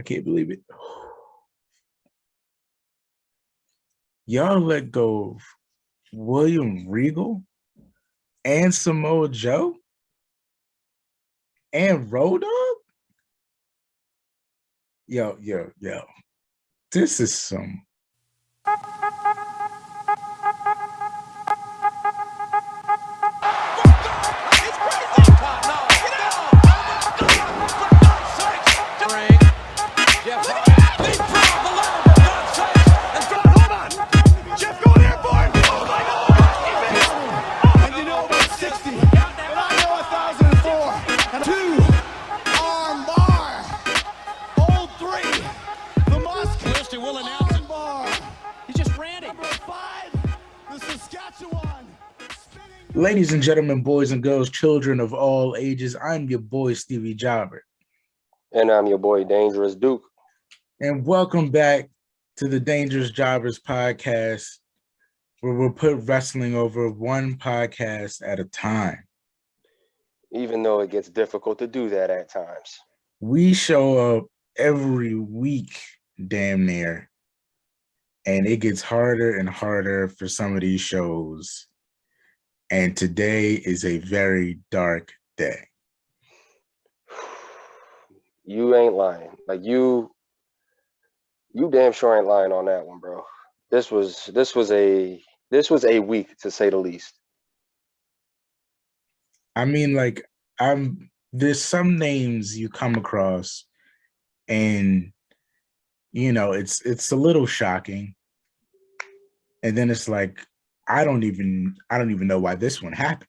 I can't believe it. Y'all let go of William Regal and Samoa Joe and Road Dogg? Yo. This is some. Ladies and gentlemen, boys and girls, children of all ages, I'm your boy, Stevie Jobber. And I'm your boy, Dangerous Duke. And welcome back to the Dangerous Jobbers podcast, where we'll put wrestling over one podcast at a time. Even though it gets difficult to do that at times. We show up every week, damn near, and it gets harder and harder for some of these shows. And today is a very dark day. You ain't lying. Like you damn sure ain't lying on that one, bro. This was a week, to say the least. I mean, like, there's some names you come across and you know it's a little shocking. And then it's like, I don't even know why this one happened.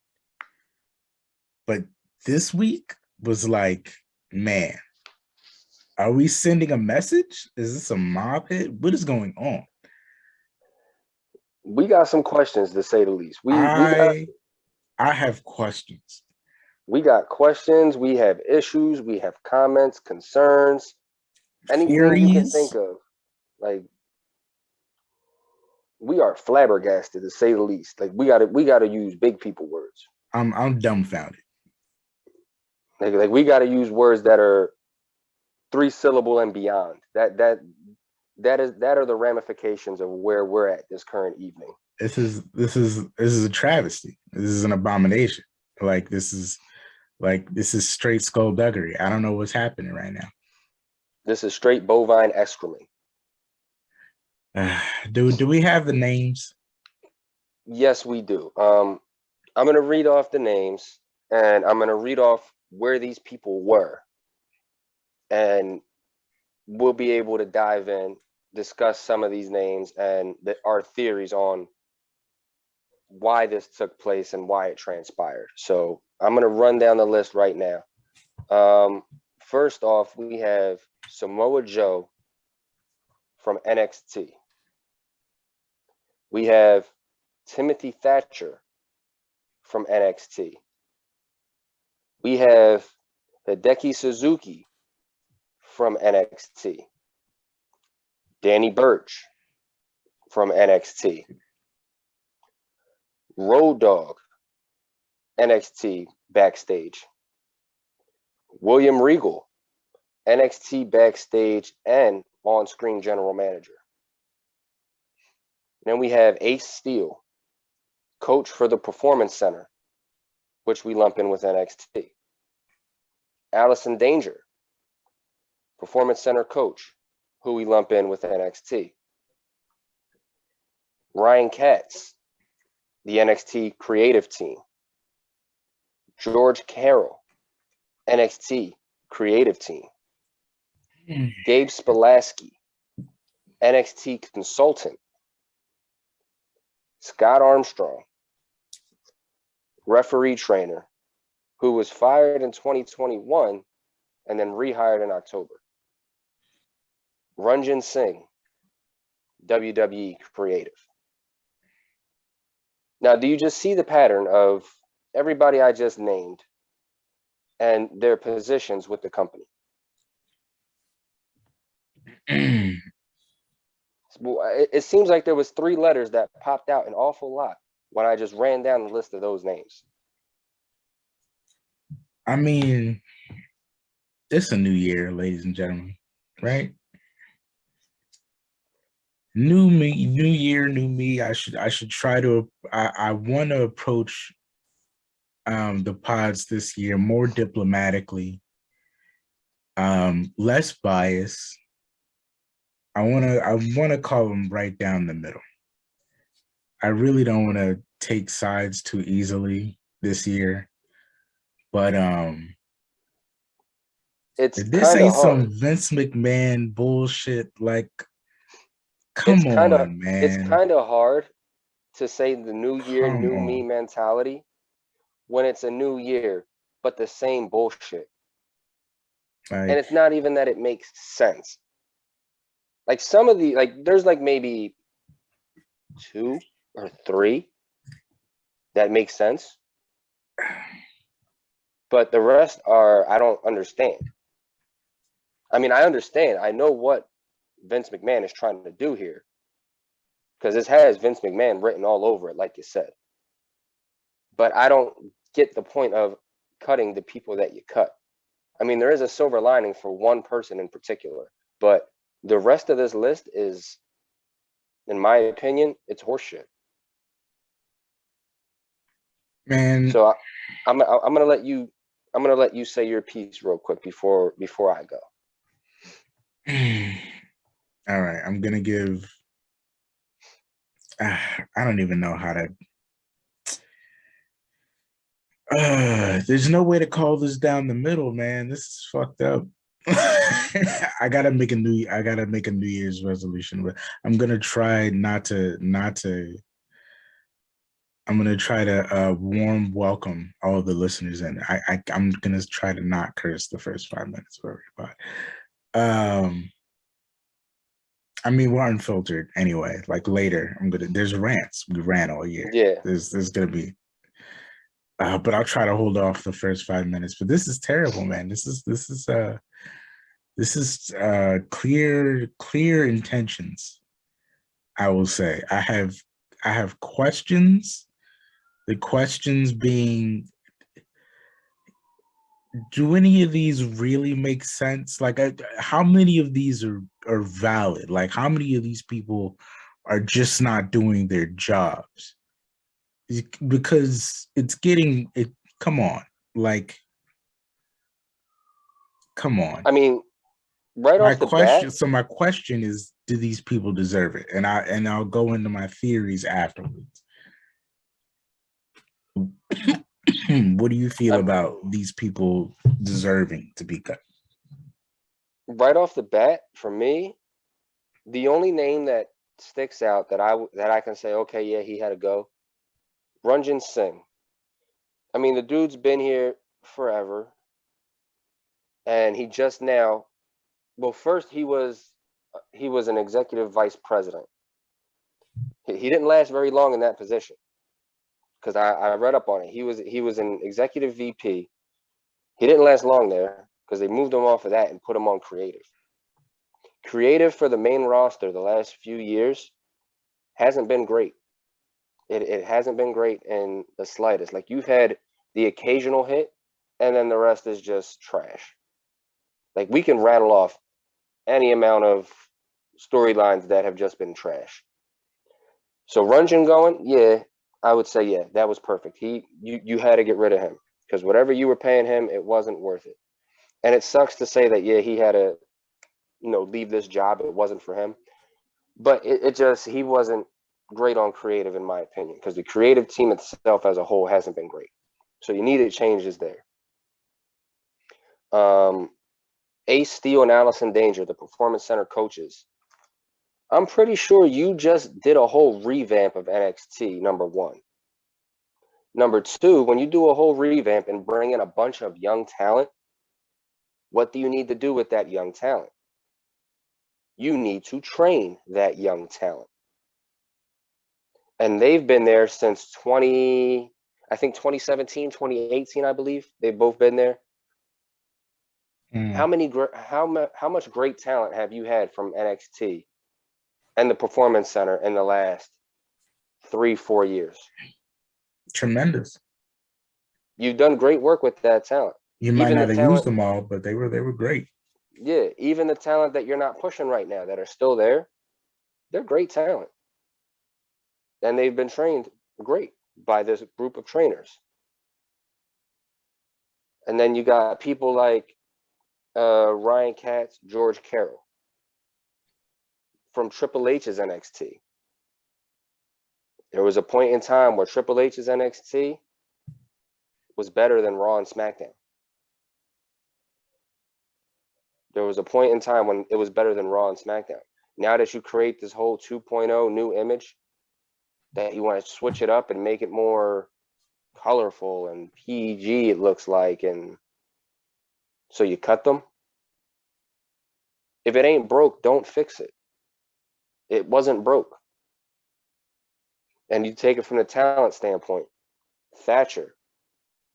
But this week was like, man, are we sending a message? Is this a mob hit? What is going on? We got some questions, to say the least. I have questions. We got questions. We have issues. We have comments, concerns, anything theories. You can think of. Like, we are flabbergasted, to say the least. Like, we gotta use big people words. I'm dumbfounded. Like we gotta use words that are 3-syllable and beyond. That are the ramifications of where we're at this current evening. This is a travesty. This is an abomination. This is straight skullduggery. I don't know what's happening right now. This is straight bovine excrement. Do we have the names? Yes, we do. I'm going to read off the names, and I'm going to read off where these people were. And we'll be able to dive in, discuss some of these names and our theories on why this took place and why it transpired. So I'm going to run down the list right now. First off, we have Samoa Joe from NXT. We have Timothy Thatcher from NXT. We have Hideki Suzuki from NXT. Danny Burch from NXT. Road Dogg, NXT backstage. William Regal, NXT backstage and on-screen general manager. Then we have Ace Steel, coach for the Performance Center, which we lump in with NXT. Allison Danger, Performance Center coach, who we lump in with NXT. Ryan Katz, the NXT creative team. George Carroll, NXT creative team. Gabe Spalaski, NXT consultant. Scott Armstrong, referee trainer, who was fired in 2021 and then rehired in October. Ranjan Singh, WWE creative. Now, do you just see the pattern of everybody I just named and their positions with the company? It seems like there was 3 letters that popped out an awful lot when I just ran down the list of those names. I mean, it's a new year, ladies and gentlemen. right? New me, new year, new me. I should try to. I want to approach the pods this year more diplomatically, less bias. I wanna call them right down the middle. I really don't want to take sides too easily this year, but It's this kind of ain't some hard. Vince McMahon bullshit. Like, It's come kind of on, it's man. kind of hard to say the new year, Come new me on. mentality when it's a new year, but the same bullshit. And Like, it's not even that it makes sense. Like some of the there's like maybe two or three that make sense, but the rest are I don't understand. I mean, I understand. I know what Vince McMahon is trying to do here because this has Vince McMahon written all over it, like you said. But I don't get the point of cutting the people that you cut. I mean, there is a silver lining for one person in particular, but the rest of this list is, in my opinion, it's horseshit. man. So I'm gonna let you say your piece real quick before I go. All right, I'm gonna give. I don't even know how to. There's no way to call this down the middle, man. This is fucked up. I gotta make a New Year's resolution, but I'm gonna try not to. I'm gonna try to warm welcome all the listeners, and I'm gonna try to not curse the first 5 minutes of everybody. I mean, we're unfiltered anyway. Like later, there's rants. We ran all year. Yeah. There's gonna be, but I'll try to hold off the first 5 minutes. But this is terrible, man. This is clear intentions. I will say I have questions. The questions being, do any of these really make sense? Like, how many of these are valid? Like, how many of these people are just not doing their jobs? Because it's getting it. Come on, like, come on. I mean, right My off the bat, question. So my question is, do these people deserve it? And I'll go into my theories afterwards. What do you feel I'm about these people deserving to be cut? right off the bat for me, the only name that sticks out that I can say, okay, yeah, he had to go, Ranjan Singh. I mean, the dude's been here forever, and he just now. Well, first he was an executive vice president. He didn't last very long in that position because I read up on it. He was an executive VP. He didn't last long there because they moved him off of that and put him on creative. Creative for the main roster the last few years hasn't been great. It hasn't been great in the slightest. Like you've had the occasional hit, and then the rest is just trash. Like we can rattle off any amount of storylines that have just been trash. So Rungeon going, yeah, I would say yeah, that was perfect. You had to get rid of him because whatever you were paying him, it wasn't worth it. And it sucks to say that yeah, he had to leave this job. It wasn't for him, but it just he wasn't great on creative in my opinion because the creative team itself as a whole hasn't been great. So you needed changes there. Ace Steel and Allison Danger, the Performance Center coaches. I'm pretty sure you just did a whole revamp of NXT, number one. Number two, when you do a whole revamp and bring in a bunch of young talent, what do you need to do with that young talent? You need to train that young talent. And they've been there since 2017, 2018, I believe. They've both been there. How much great talent have you had from NXT and the Performance Center in the last 3-4 years? Tremendous. You've done great work with that talent. You might Even the not have used talent, them all, but they were great. Yeah, even the talent that you're not pushing right now that are still there, they're great talent. And they've been trained great by this group of trainers. And then you got people like Ryan Katz, George Carroll from Triple H's NXT. There was a point in time where Triple H's NXT was better than Raw and SmackDown. There was a point in time when it was better than Raw and SmackDown. Now that you create this whole 2.0 new image, that you want to switch it up and make it more colorful and PG, it looks like, and so you cut them. If it ain't broke, don't fix it. It wasn't broke. And you take it from the talent standpoint. Thatcher,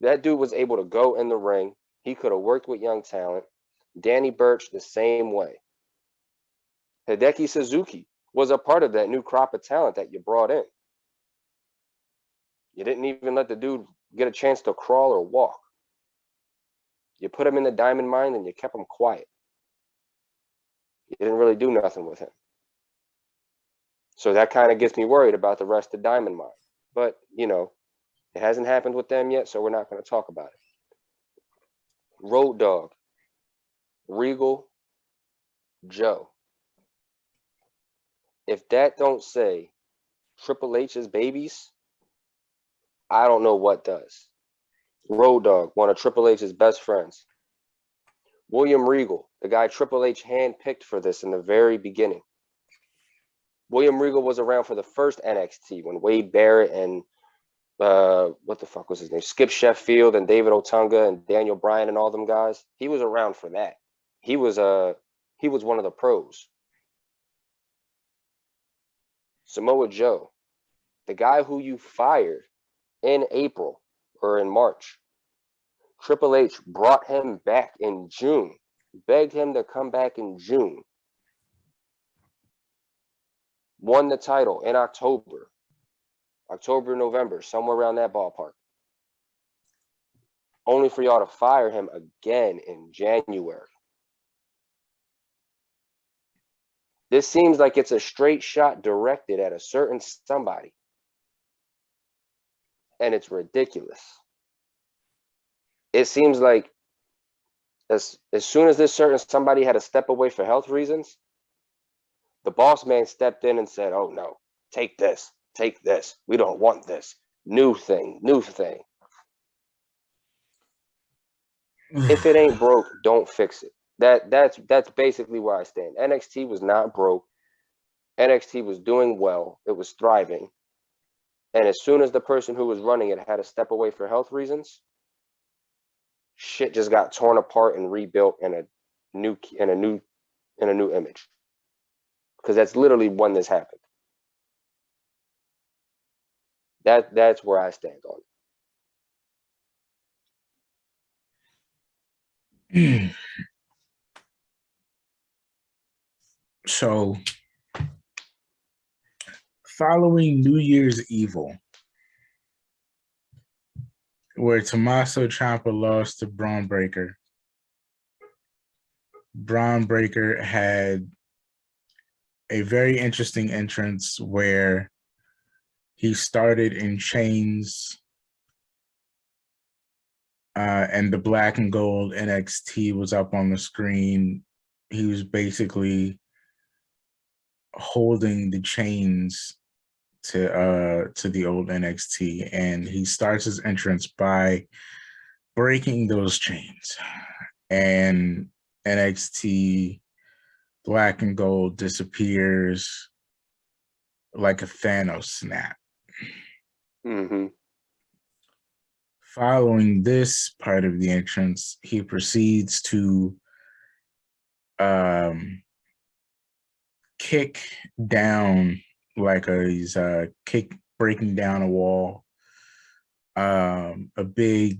that dude was able to go in the ring. He could have worked with young talent. Danny Burch, the same way. Hideki Suzuki was a part of that new crop of talent that you brought in. You didn't even let the dude get a chance to crawl or walk. You put him in the diamond mine and you kept him quiet. You didn't really do nothing with him. So that kind of gets me worried about the rest of Diamond Mine. But, you know, it hasn't happened with them yet, so we're not going to talk about it. Road Dogg, Regal, Joe. If that don't say Triple H's babies, I don't know what does. Road Dogg, one of Triple H's best friends. William Regal, the guy Triple H handpicked for this in the very beginning. William Regal was around for the first NXT when Wade Barrett and what the fuck was his name? Skip Sheffield and David Otunga and Daniel Bryan and all them guys. He was around for that. He was one of the pros. Samoa Joe, the guy who you fired in April or in March. Triple H brought him back in June, begged him to come back in June. Won the title in October, November, somewhere around that ballpark. Only for y'all to fire him again in January. This seems like it's a straight shot directed at a certain somebody. And it's ridiculous. It seems like as soon as this certain somebody had to step away for health reasons, the boss man stepped in and said, oh no, take this. We don't want this. New thing. If it ain't broke, don't fix it. That's basically where I stand. NXT was not broke. NXT was doing well. It was thriving. And as soon as the person who was running it had to step away for health reasons, shit just got torn apart and rebuilt in a new image. Because that's literally when this happened. That's where I stand on it. So, following New Year's Evil, where Tommaso Ciampa lost to Braun Breaker, Braun Breaker had a very interesting entrance where he started in chains and the black and gold NXT was up on the screen. He was basically holding the chains to the old NXT, and he starts his entrance by breaking those chains, and NXT black and gold disappears like a Thanos snap. Mm-hmm. Following this part of the entrance, he proceeds to kick down like he's breaking down a wall, a big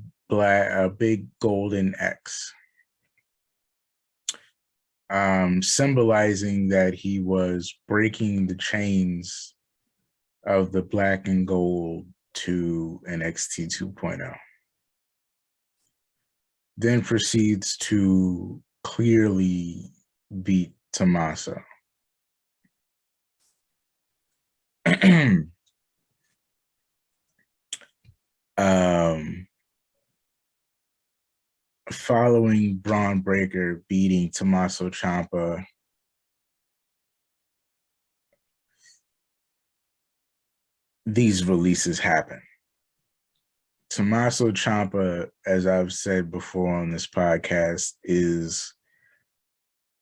golden X, symbolizing that he was breaking the chains of the black and gold to NXT 2.0. Then proceeds to clearly beat Tommaso. Following Braun Breaker beating Tommaso Ciampa, these releases happen. Tommaso Ciampa, as I've said before on this podcast, is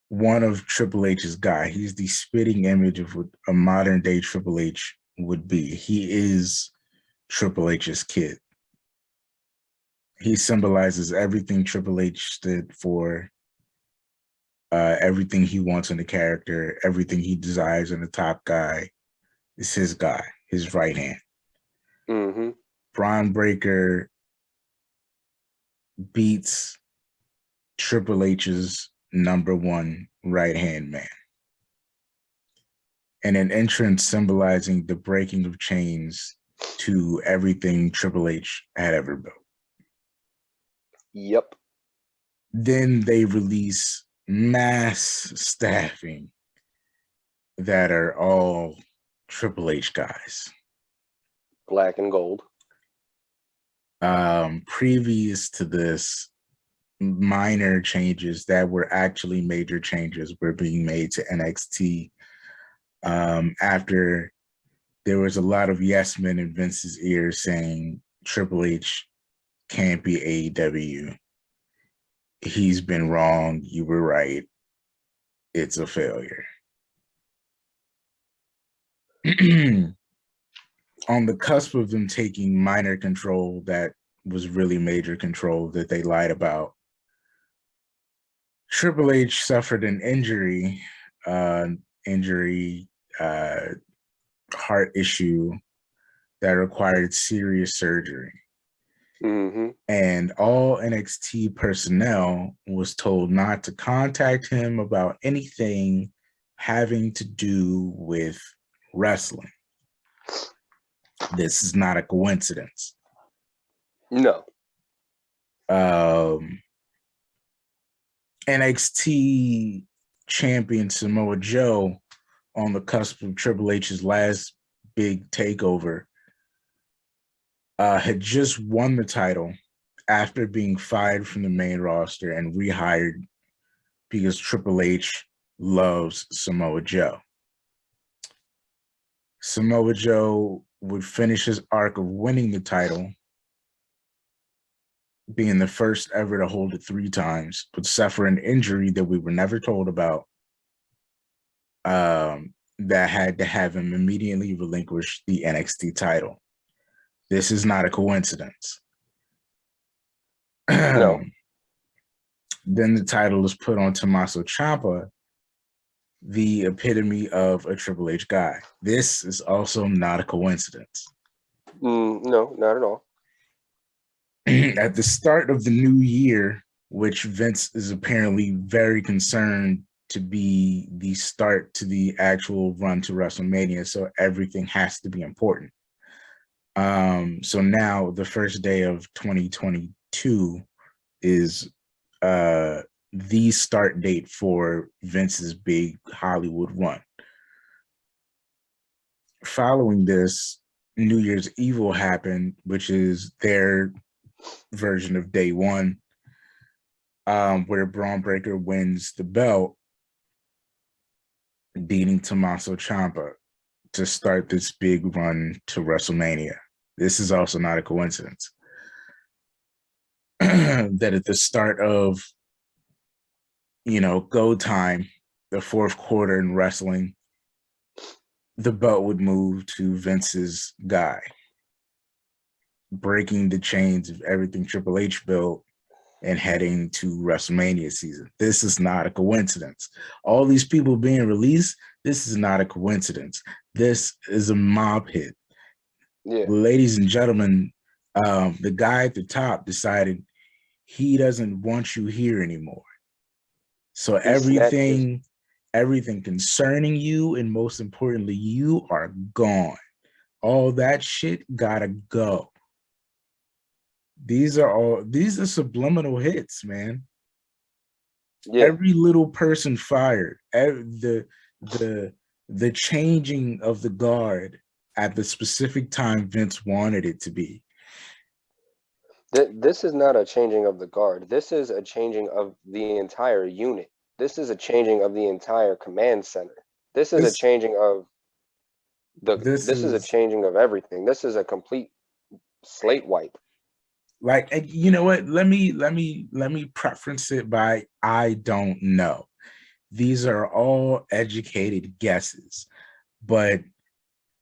one of Triple H's guy. He's the spitting image of what a modern day Triple H would be. He is Triple H's kid. He symbolizes everything Triple H stood for, everything he wants in a character, everything he desires in a top guy is his guy, his right hand. Mm-hmm. Braun Breaker beats Triple H's #1 right-hand man. And an entrance symbolizing the breaking of chains to everything Triple H had ever built. Yep. Then they release mass staffing that are all Triple H guys. Black and gold. Previous to this, minor changes that were actually major changes were being made to NXT after there was a lot of yes men in Vince's ear saying Triple H can't be AEW. He's been wrong. You were right. It's a failure. On the cusp of them taking minor control that was really major control that they lied about, Triple H suffered an injury, heart issue that required serious surgery. Mm-hmm. And all NXT personnel was told not to contact him about anything having to do with wrestling. This is not a coincidence. No. NXT champion Samoa Joe, on the cusp of Triple H's last big takeover, had just won the title after being fired from the main roster and rehired because Triple H loves Samoa Joe. Samoa Joe would finish his arc of winning the title, being the first ever to hold it 3 times, but suffer an injury that we were never told about, that had to have him immediately relinquish the NXT title. This is not a coincidence. No. Then the title is put on Tommaso Ciampa, the epitome of a Triple H guy. This is also not a coincidence. No, not at all. At the start of the new year, which Vince is apparently very concerned to be the start to the actual run to WrestleMania, so everything has to be important. So now the first day of 2022 is the start date for Vince's big Hollywood run. Following this, New Year's Evil happened, which is their version of day one, where Braun Breaker wins the belt, beating Tommaso Ciampa to start this big run to WrestleMania. This is also not a coincidence. That at the start of, go time, the 4th quarter in wrestling, the belt would move to Vince's guy, breaking the chains of everything Triple H built and heading to WrestleMania season. This is not a coincidence. All these people being released, this is not a coincidence. This is a mob hit. Yeah. Ladies and gentlemen, the guy at the top decided he doesn't want you here anymore. So everything concerning you, and most importantly, you are gone. All that shit gotta go. These are subliminal hits, man. Yeah. Every little person fired. The the changing of the guard at the specific time Vince wanted it to be. This is not a changing of the guard. This is a changing of the entire unit. This is a changing of the entire command center. This is a This changing of this this is a is changing of everything. This is a complete slate wipe. like, and you know what? Let me preference it by I don't know. These are all educated guesses, but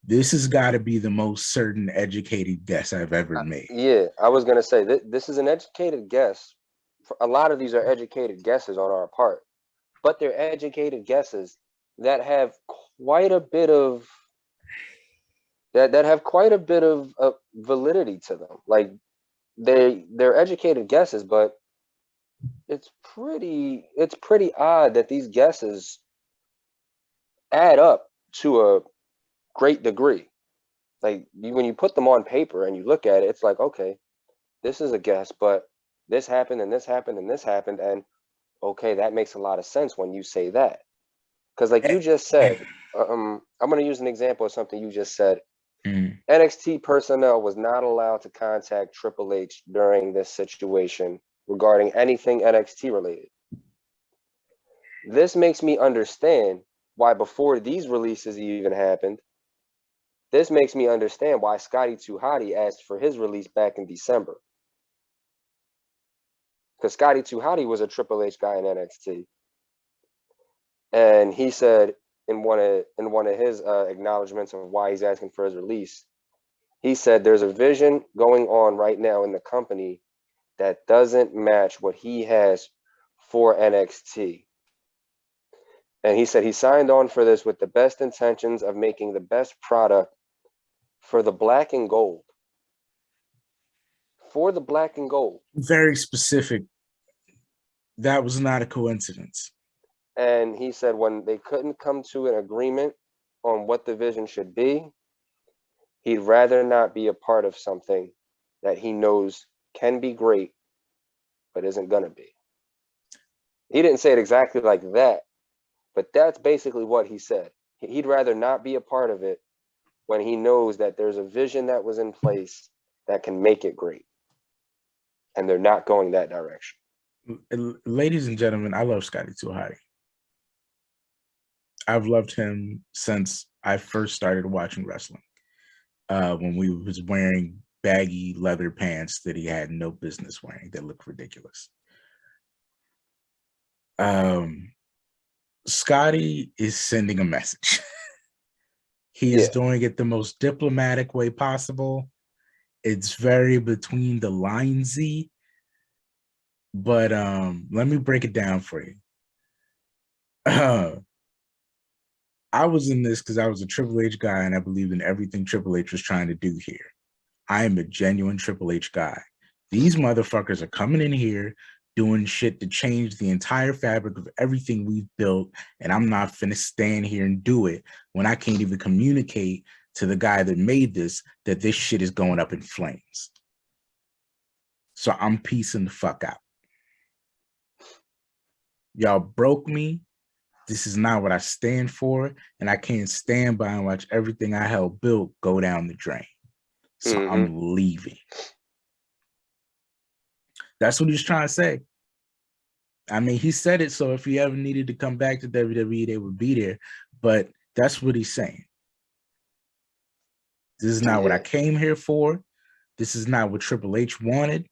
this has got to be the most certain educated guess I've ever made. Yeah, I was gonna say that this is an educated guess. A lot of these are educated guesses on our part, but they're educated guesses that have quite a bit of that have quite a bit of validity to them. Like they're educated guesses, but it's pretty odd that these guesses add up to a great degree. Like when you put them on paper and you look at it, it's like, okay, this is a guess, but this happened and this happened and this happened, and okay, that makes a lot of sense when you say that. Because like you just said, I'm going to use an example of something you just said. Mm. NXT personnel was not allowed to contact Triple H during this situation regarding anything NXT related. This makes me understand why before these releases even happened, this makes me understand why Scotty 2 Hotty asked for his release back in December. Because Scotty 2 Hotty was a Triple H guy in NXT. And he said in one of his acknowledgments of why he's asking for his release, he said there's a vision going on right now in the company that doesn't match what he has for NXT. And he said he signed on for this with the best intentions of making the best product for the black and gold. For the black and gold. Very specific. That was not a coincidence. And he said when they couldn't come to an agreement on what the vision should be, he'd rather not be a part of something that he knows can be great, but isn't going to be. He didn't say it exactly like that, but that's basically what he said. He'd rather not be a part of it when he knows that there's a vision that was in place that can make it great. And they're not going that direction. Ladies and gentlemen, I love Scotty 2 Hotty. I've loved him since I first started watching wrestling. When we was wearing baggy leather pants that he had no business wearing that looked ridiculous. Scotty is sending a message. He is doing it the most diplomatic way possible. It's very between the linesy, but let me break it down for you. I was in this because I was a Triple H guy and I believed in everything Triple H was trying to do here. I am a genuine Triple H guy. These motherfuckers are coming in here doing shit to change the entire fabric of everything we've built, and I'm not finna stand here and do it when I can't even communicate to the guy that made this that this shit is going up in flames. So I'm piecing the fuck out. Y'all broke me. This is not what I stand for, and I can't stand by and watch everything I helped build go down the drain. So I'm leaving. That's what he's trying to say. I mean, he said it, so if he ever needed to come back to WWE, they would be there. But that's what he's saying. This is not what I came here for. This is not what Triple H wanted.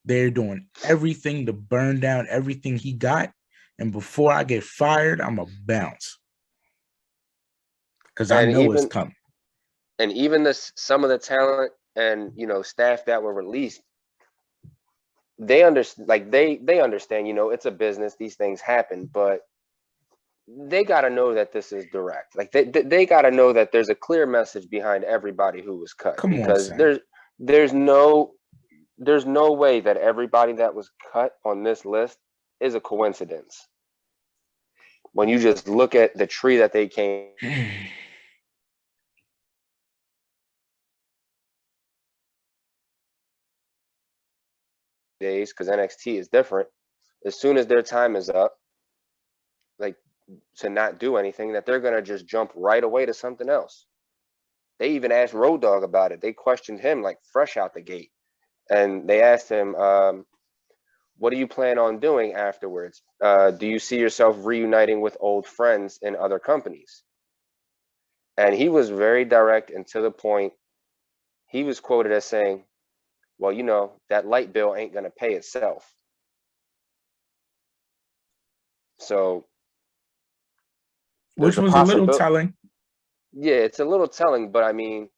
They're doing everything to burn down everything he got. And before I get fired, I'm going to bounce. Because I know it's coming. And even some of the talent and, staff that were released, they understand, they understand, it's a business, these things happen, but they got to know that this is direct. Like they got to know that there's a clear message behind everybody who was cut. Come because on, there's no way that everybody that was cut on this list is a coincidence. When you just look at the tree that they came days, because NXT is different. As soon as their time is up, like to not do anything, that they're gonna just jump right away to something else. They even asked Road Dogg about it. They questioned him like fresh out the gate, and they asked him, "What do you plan on doing afterwards? Do you see yourself reuniting with old friends in other companies?" And he was very direct and to the point. He was quoted as saying, "Well, you know, that light bill ain't gonna pay itself." So Which there's a was a little possibility. telling. Yeah, it's a little telling, but I mean,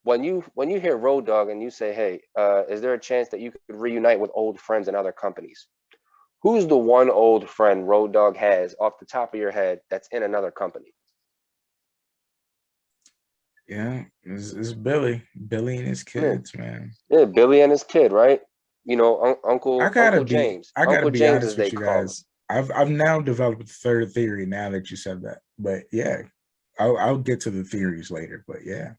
when you hear Road Dogg and you say, "Hey, is there a chance that you could reunite with old friends in other companies?" Who's the one old friend Road Dogg has off the top of your head that's in another company? Yeah, it's Billy and his Yeah, kids, man. yeah, Billy and his kid, right? You know, Uncle James, I gotta Uncle be James honest as they with you call him. guys. I've now developed a third theory now that you said that. But yeah, I'll get to the theories later. But yeah,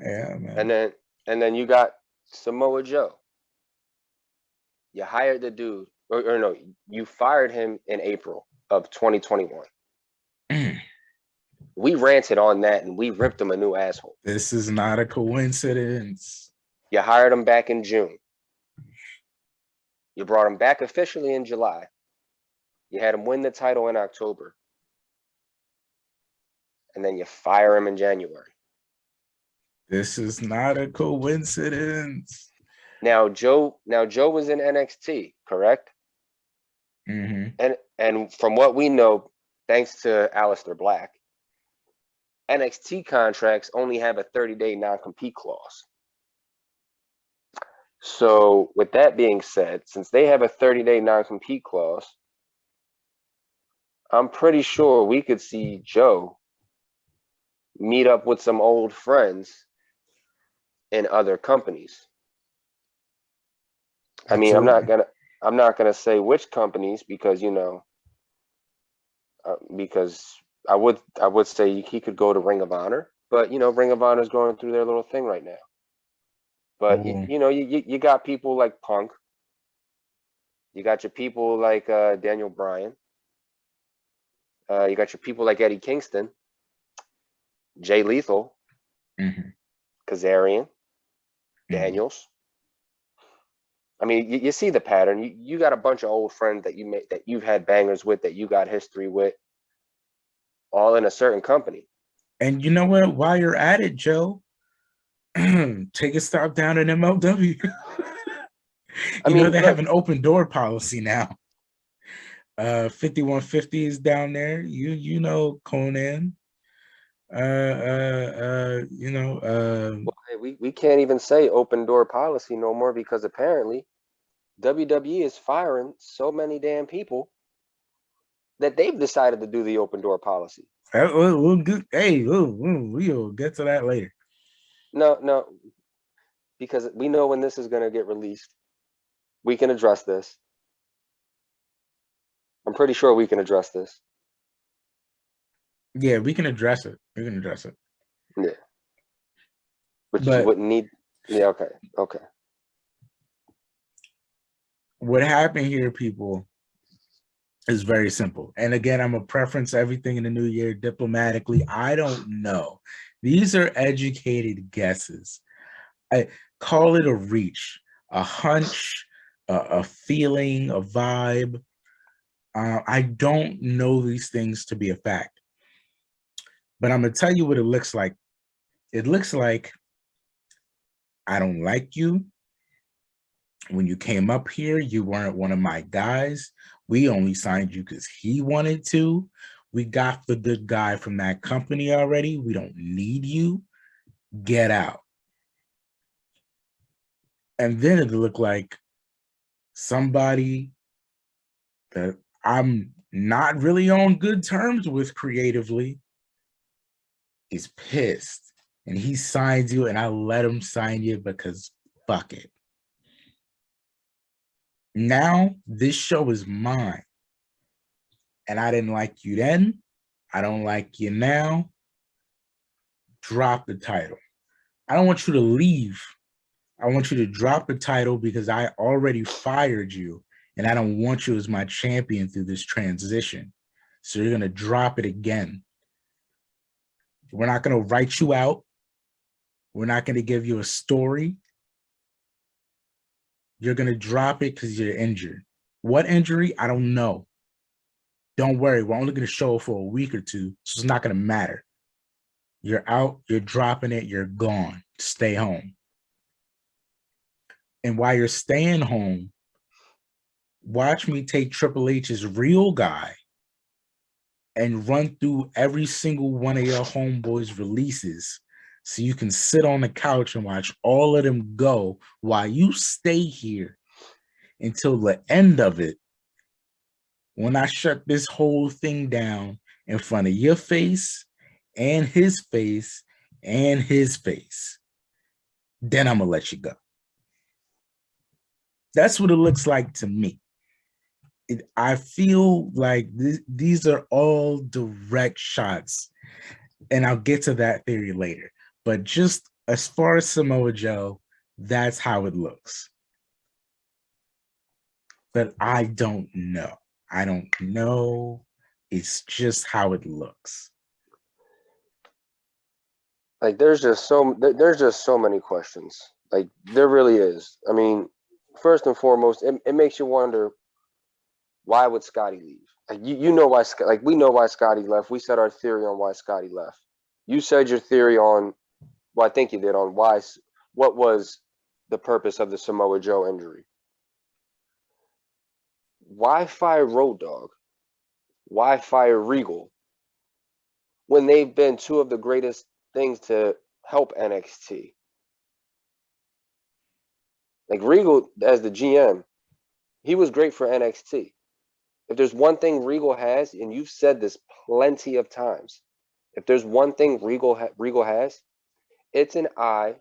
yeah, And man. then and then you got Samoa Joe. You hired the dude, or no, you fired him in April of 2021. We ranted on that and we ripped him a new asshole. This is not a coincidence. You hired him back in June. You brought him back officially in July. You had him win the title in October. And then you fire him in January. This is not a coincidence. Now Joe was in NXT, correct? Mm-hmm. And from what we know, thanks to Aleister Black, NXT contracts only have a 30-day non-compete clause. So with that being said, since they have a 30-day non-compete clause, I'm pretty sure we could see Joe meet up with some old friends in other companies. I mean, Absolutely. I'm not gonna say which companies because because I would say he could go to Ring of Honor, but Ring of Honor is going through their little thing right now. But Ooh. you got people like Punk, you got your people like Daniel Bryan, you got your people like Eddie Kingston, Jay Lethal, Mm-hmm. Kazarian, Mm-hmm. Daniels. I mean, you see the pattern. You got a bunch of old friends that you've had bangers with, that you got history with, all in a certain company. And you know what? While you're at it, Joe, take a stop down in MLW. I You know mean, they have look, an open door policy now. 5150 is down there. You know Conan. You know, well, hey, we can't even say open door policy no more because apparently WWE is firing so many damn people that they've decided to do the open door policy. hey, we'll get to that later. No, no, because we know when this is going to get released. We can address this. I'm pretty sure we can address this. Yeah, we can address it. We can address it. Yeah. But you But wouldn't need. Yeah, okay. Okay. what happened here, people, is very simple. And again, I'm a preference everything in the new year diplomatically. I don't know. These are educated guesses. I call it a reach, a hunch, a feeling, a vibe. I don't know these things to be a fact, but I'm gonna tell you what it looks like. It looks like I don't like you. When you came up here, you weren't one of my guys. We only signed you because he wanted to. We got the good guy from that company already. We don't need you. Get out. And then it looked like somebody that I'm not really on good terms with creatively is pissed. And he signs you, and I let him sign you because fuck it. Now this show is mine. And I didn't like you then. I don't like you now. Drop the title. I don't want you to leave. I want you to drop the title because I already fired you and I don't want you as my champion through this transition. So you're going to drop it again. We're not going to write you out. We're not going to give you a story. You're going to drop it because you're injured. What injury? I don't know. Don't worry. We're only going to show it for a week or two, so it's not going to matter. You're out. You're dropping it. You're gone. Stay home. And while you're staying home, watch me take Triple H's real guy and run through every single one of your homeboys' releases so you can sit on the couch and watch all of them go while you stay here until the end of it. When I shut this whole thing down in front of your face and his face and his face, then I'm going to let you go. That's what it looks like to me. I feel like these are all direct shots, and I'll get to that theory later. But just as far as Samoa Joe, that's how it looks. But I don't know. I don't know. It's just how it looks. Like there's just so many questions. Like there really is. I mean, first and foremost, it makes you wonder, why would Scotty leave? Like you know why, like we know why Scotty left. We said our theory on why Scotty left. You said your theory on, well, I think you did, on what was the purpose of the Samoa Joe injury. Why fire Road Dogg? Why fire Regal when they've been two of the greatest things to help NXT? Like Regal as the GM, he was great for NXT. If there's one thing Regal has, and you've said this plenty of times, if there's one thing Regal has, it's an eye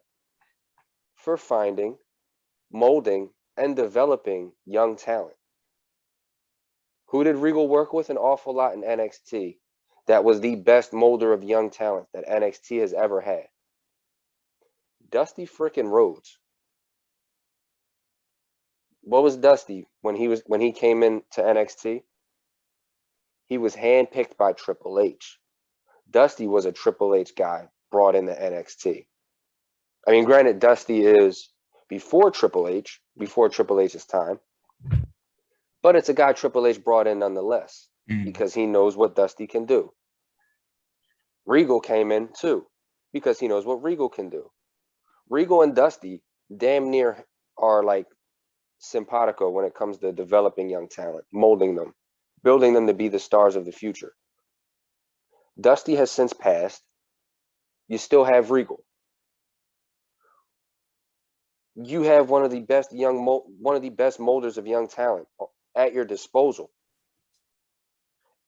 for finding, molding, and developing young talent. Who did Regal work with an awful lot in NXT that was the best molder of young talent that NXT has ever had? Dusty frickin' Rhodes. What was Dusty when he came into NXT? He was handpicked by Triple H. Dusty was a Triple H guy brought into NXT. I mean, granted, Dusty is before Triple H's time, but it's a guy Triple H brought in nonetheless because he knows what Dusty can do. Regal came in too because he knows what Regal can do. Regal and Dusty damn near are like simpatico when it comes to developing young talent, molding them, building them to be the stars of the future. Dusty has since passed. You still have Regal. You have one of the best molders of young talent at your disposal,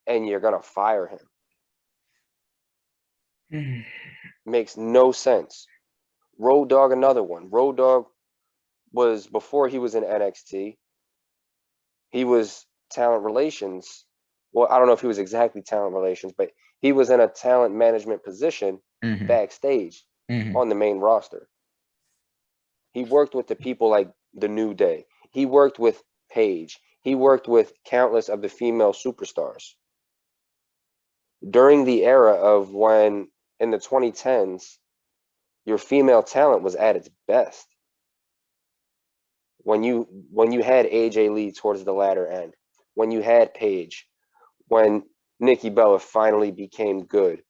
and you're gonna fire him. Makes no sense. Road Dogg, another one. Road Dogg was, before he was in NXT, he was talent relations. Well, I don't know if he was exactly talent relations, but he was in a talent management position backstage on the main roster. He worked with the people like the New Day. He worked with Paige. He worked with countless of the female superstars. During the era of when, in the 2010s, your female talent was at its best. When you had AJ Lee towards the latter end, when you had Paige, when Nikki Bella finally became good,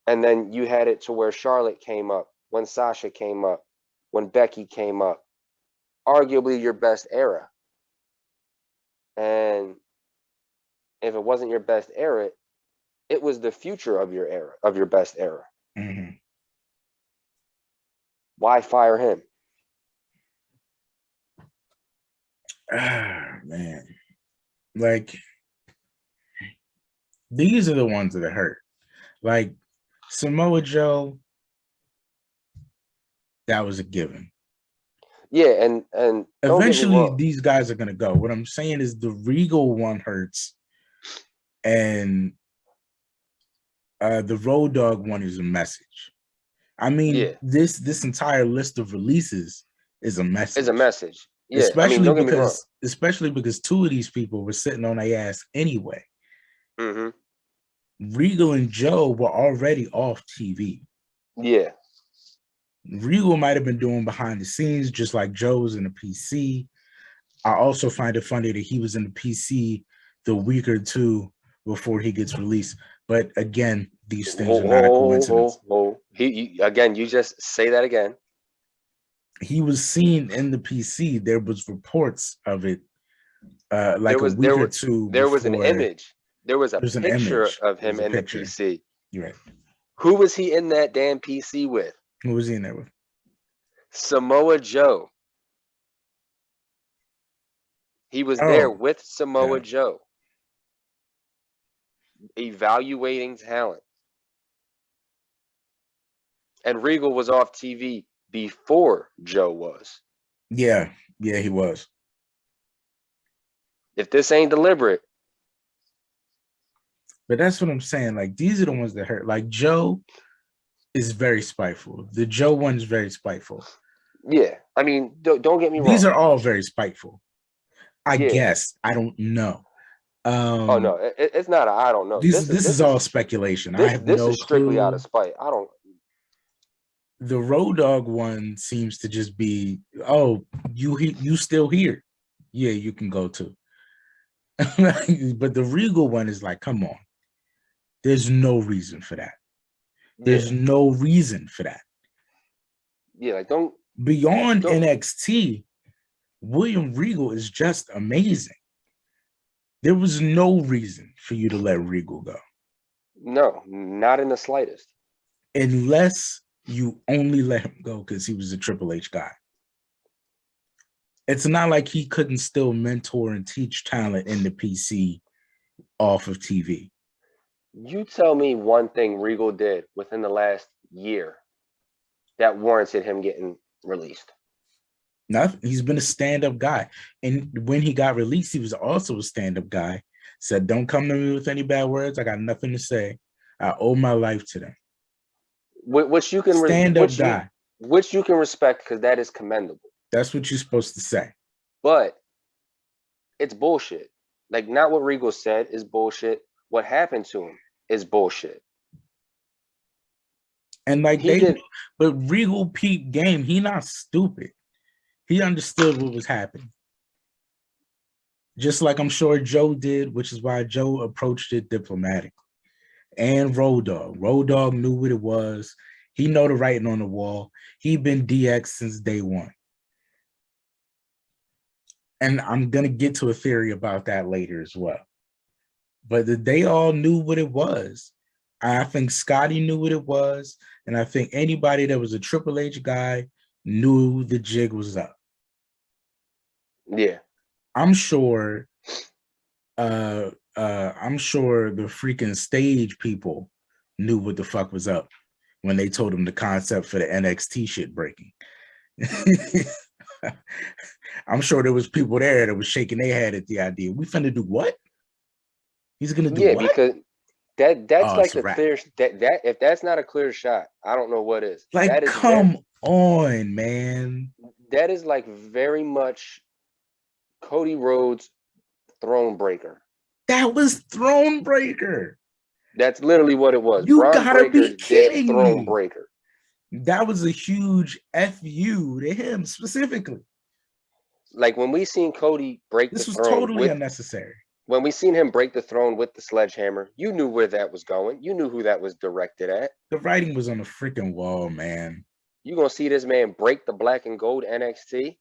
and then you had it to where Charlotte came up, when Sasha came up, when Becky came up, arguably your best era. And if it wasn't your best era, it was the future of your era, of your best era. Why fire him? Man, like these are the ones that hurt. Like Samoa Joe, that was a given. Yeah, and eventually these guys are gonna go. What I'm saying is the Regal one hurts, and the Road Dogg one is a message. I mean, this entire list of releases is a message. It's a message. Yeah, I mean, don't get me wrong. Especially because two of these people were sitting on their ass anyway. Mm-hmm. Regal and Joe were already off TV. Yeah. Regal might have been doing behind the scenes, just like Joe was in the PC. I also find it funny that he was in the PC the week or two before he gets released. But again, these things are not a coincidence. Again, you just say that again. He was seen in the PC. There was reports of it, like a week or two. There was an image. There was a picture of him in the PC. You're right. Who was he in that damn PC with? Who was he in there with? Samoa Joe. He was there with Samoa Joe, evaluating talent. And Regal was off TV before Joe was. Yeah, he was. If this ain't deliberate. But that's what I'm saying. Like, these are the ones that hurt. Like, Joe is very spiteful. The Joe one is very spiteful. Yeah, I mean, don't get me wrong. These are all very spiteful. I guess. I don't know. Oh no, it's not. I don't know. This is all speculation. I have no clue. This is strictly out of spite. I don't. The Road Dogg one seems to just be, oh, you still here? Yeah, you can go too. But the Regal one is like, come on. There's no reason for that. There's no reason for that. Yeah, like don't. Beyond NXT, William Regal is just amazing. There was no reason for you to let Regal go. No, not in the slightest. Unless you only let him go because he was a Triple H guy. It's not like he couldn't still mentor and teach talent in the PC off of TV. You tell me one thing Regal did within the last year that warranted him getting released. Nothing. He's been a stand-up guy. And when he got released, he was also a stand-up guy. Said, don't come to me with any bad words. I got nothing to say. I owe my life to them. Which you can stand-up guy. Which you can respect because that is commendable. That's what you're supposed to say. But it's bullshit. Like, not what Regal said is bullshit. What happened to him is bullshit. And like but Regal peep game, he not stupid. He understood what was happening. Just like I'm sure Joe did, which is why Joe approached it diplomatically. And Road Dogg. Road Dogg knew what it was. He know the writing on the wall. He been DX since day one. And I'm going to get to a theory about that later as well. But they all knew what it was. I think Scotty knew what it was. And I think anybody that was a Triple H guy knew the jig was up. Yeah. I'm sure the freaking stage people knew what the fuck was up when they told him the concept for the NXT shit breaking. I'm sure there was people there that was shaking their head at the idea. We finna do what? He's gonna do what? Because that's like a clear that if that's not a clear shot, I don't know what is. Like, that is come on, man. That is like very much Cody Rhodes Throne Breaker. That was Throne Breaker. That's literally what it was. You gotta be kidding me. Throne Breaker. That was a huge FU to him specifically. Like when we seen Cody break the throne. This was totally unnecessary. When we seen him break the throne with the sledgehammer, you knew where that was going. You knew who that was directed at. The writing was on the freaking wall, man. You gonna see this man break the black and gold NXT?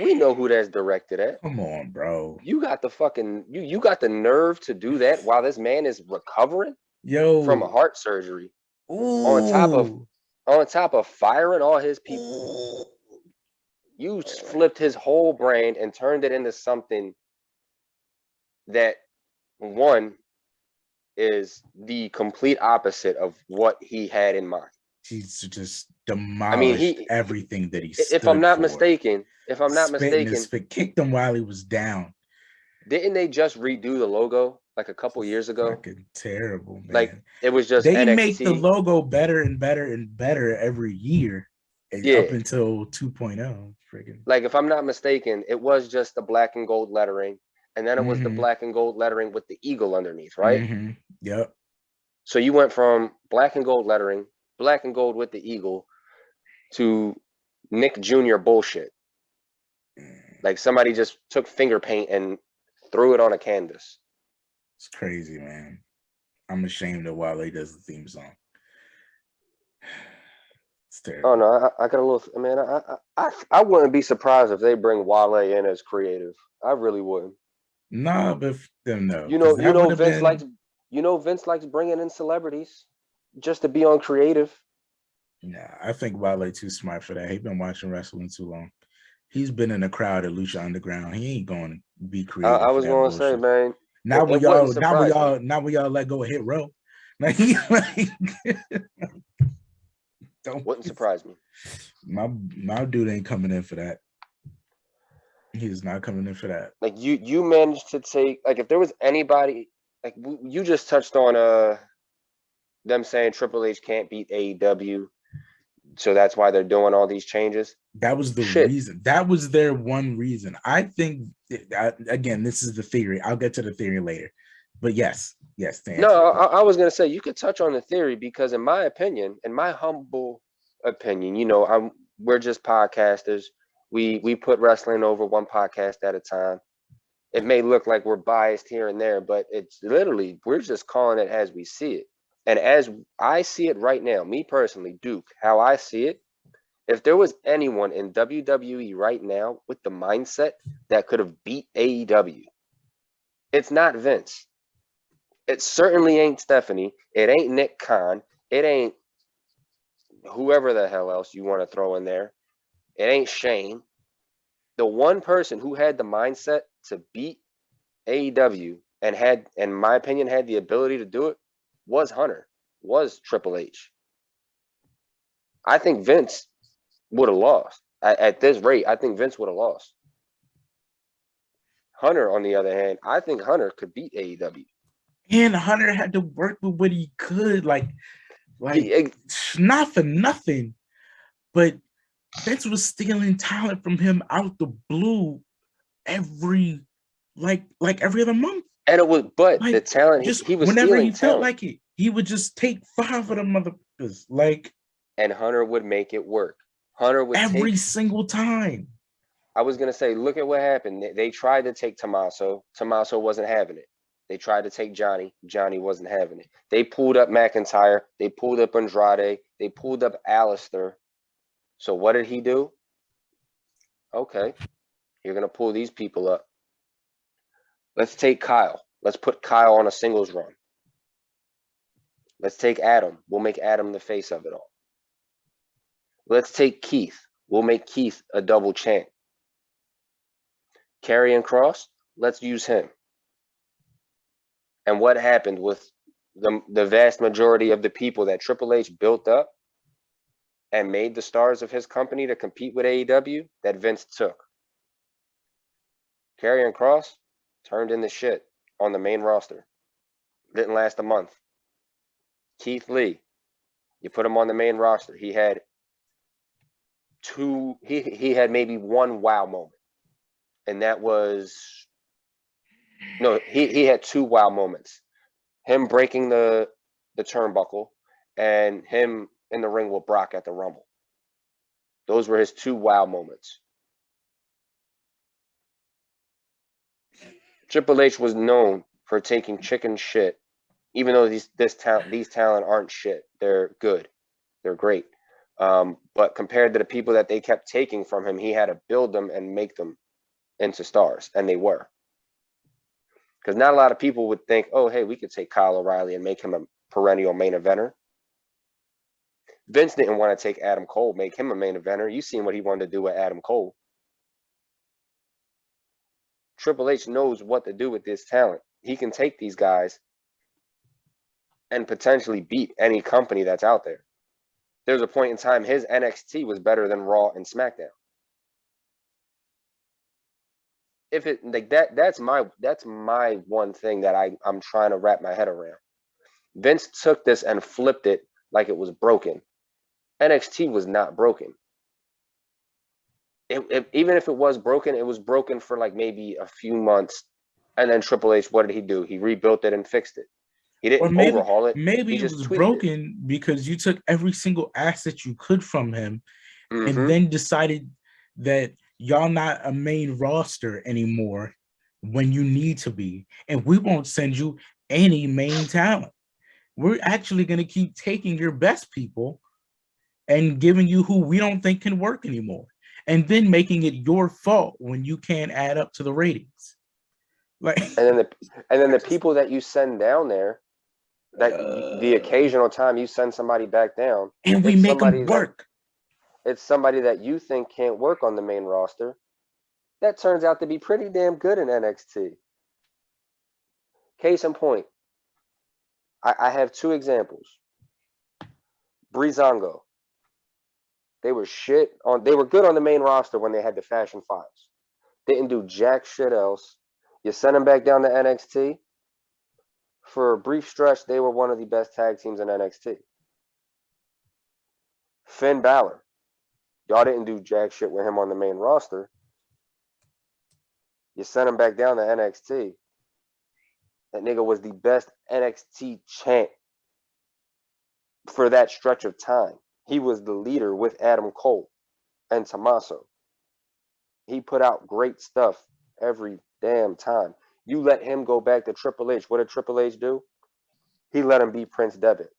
We know who that's directed at. Come on, bro. You got the fucking you got the nerve to do that while this man is recovering from a heart surgery. Ooh. On top of firing all his people. Ooh. You flipped his whole brand and turned it into something that, one, is the complete opposite of what he had in mind. He's just demolished everything that he stood if I'm not for. mistaken, kicked him while he was down. Didn't they just redo the logo like a couple years ago? Fucking terrible, man. Like, it was just they NXT. make the logo better and better and better every year. up Yeah. until 2.0. Freaking. Like if I'm not mistaken, it was just the black and gold lettering, and then it was the black and gold lettering with the eagle underneath, right? Yep. So you went from black and gold lettering, black and gold with the eagle, to Nick Jr. bullshit. Like somebody just took finger paint and threw it on a canvas. It's crazy, man. I'm ashamed of Wale does the theme song. It's terrible. Oh no, I got a little man. I wouldn't be surprised if they bring Wale in as creative. I really wouldn't. Nah, but them no. You 'Cause know, that would have Vince likes. been. Vince likes bringing in celebrities just to be on creative. Nah, I think Wale too smart for that. He's been watching wrestling too long. He's been in a crowd at Lucha Underground. He ain't going to be creative I for was that going to say, bullshit. man, Now we wouldn't y'all, surprise me. now we y'all let go of Hit Row. Like, don't Wouldn't surprise me. My dude ain't coming in for that. He's not coming in for that. Like you managed to take, like, if there was anybody, like you just touched on them saying Triple H can't beat AEW, so that's why they're doing all these changes. That was the reason. That was their one reason. I think again, this is the theory. I'll get to the theory later. But yes. No, I was gonna say you could touch on the theory, because in my opinion, in my humble opinion, we're just podcasters. We put wrestling over one podcast at a time. It may look like we're biased here and there, but it's literally, we're just calling it as we see it. And as I see it right now, me personally, Duke, how I see it, if there was anyone in WWE right now with the mindset that could have beat AEW, it's not Vince. It certainly ain't Stephanie. It ain't Nick Khan. It ain't whoever the hell else you want to throw in there. It ain't Shane. The one person who had the mindset to beat AEW and had, in my opinion, had the ability to do it was Hunter, was Triple H. I think Vince would have lost. At this rate, I think Vince would have lost. Hunter, on the other hand, I think Hunter could beat AEW. And Hunter had to work with what he could, like not for nothing, but Vince was stealing talent from him out the blue every other month. And it was, but like, the talent, just he was whenever stealing he felt like it, he would just take 5 of them motherfuckers, like, and Hunter would make it work. Hunter would every single time. I was gonna say, look at what happened. They tried to take Tommaso. Tommaso wasn't having it. They tried to take Johnny. Johnny wasn't having it. They pulled up McIntyre. They pulled up Andrade. They pulled up Alistair. So what did he do? Okay, you're going to pull these people up. Let's take Kyle. Let's put Kyle on a singles run. Let's take Adam. We'll make Adam the face of it all. Let's take Keith. We'll make Keith a double champ. Karrion Kross, let's use him. And what happened with the vast majority of the people that Triple H built up and made the stars of his company to compete with AEW, that Vince took? Karrion Kross turned into shit on the main roster. Didn't last a month. Keith Lee, you put him on the main roster. He had he had maybe one wow moment. And that was, no, he had 2 wow moments. Him breaking the turnbuckle and him in the ring with Brock at the Rumble. Those were his 2 wow moments. Triple H was known for taking chicken shit, even though these talent aren't shit. They're good. They're great. But compared to the people that they kept taking from him, he had to build them and make them into stars, and they were. Because not a lot of people would think, oh, hey, we could take Kyle O'Reilly and make him a perennial main eventer. Vince didn't want to take Adam Cole, make him a main eventer. You seen what he wanted to do with Adam Cole. Triple H knows what to do with this talent. He can take these guys and potentially beat any company that's out there. There's a point in time his NXT was better than Raw and SmackDown. If it like that's my one thing that I'm trying to wrap my head around. Vince took this and flipped it like it was broken. NXT was not broken. Even if it was broken, it was broken for like maybe a few months, and then Triple H, what did he do? He rebuilt it and fixed it. He Or didn't overhaul it. maybe He it just was tweaked it. broken because you took every single asset you could from him and Mm-hmm. then decided that y'all not a main roster anymore when you need to be, and we won't send you any main talent. We're actually going to keep taking your best people and giving you who we don't think can work anymore, and then making it your fault when you can't add up to the ratings. Like, And then the people that you send down there, that the occasional time you send somebody back down, and we it's make them somebody work. it's somebody that you think can't work on the main roster. That turns out to be pretty damn good in NXT. Case in point, I have two examples. Breezango. They were good on the main roster when they had the Fashion Files. Didn't do jack shit else. You send them back down to NXT. For a brief stretch, they were one of the best tag teams in NXT. Finn Balor. Y'all didn't do jack shit with him on the main roster. You sent him back down to NXT. That nigga was the best NXT champ for that stretch of time. He was the leader with Adam Cole and Tommaso. He put out great stuff every damn time. You let him go back to Triple H. What did Triple H do? He let him be Prince Devitt.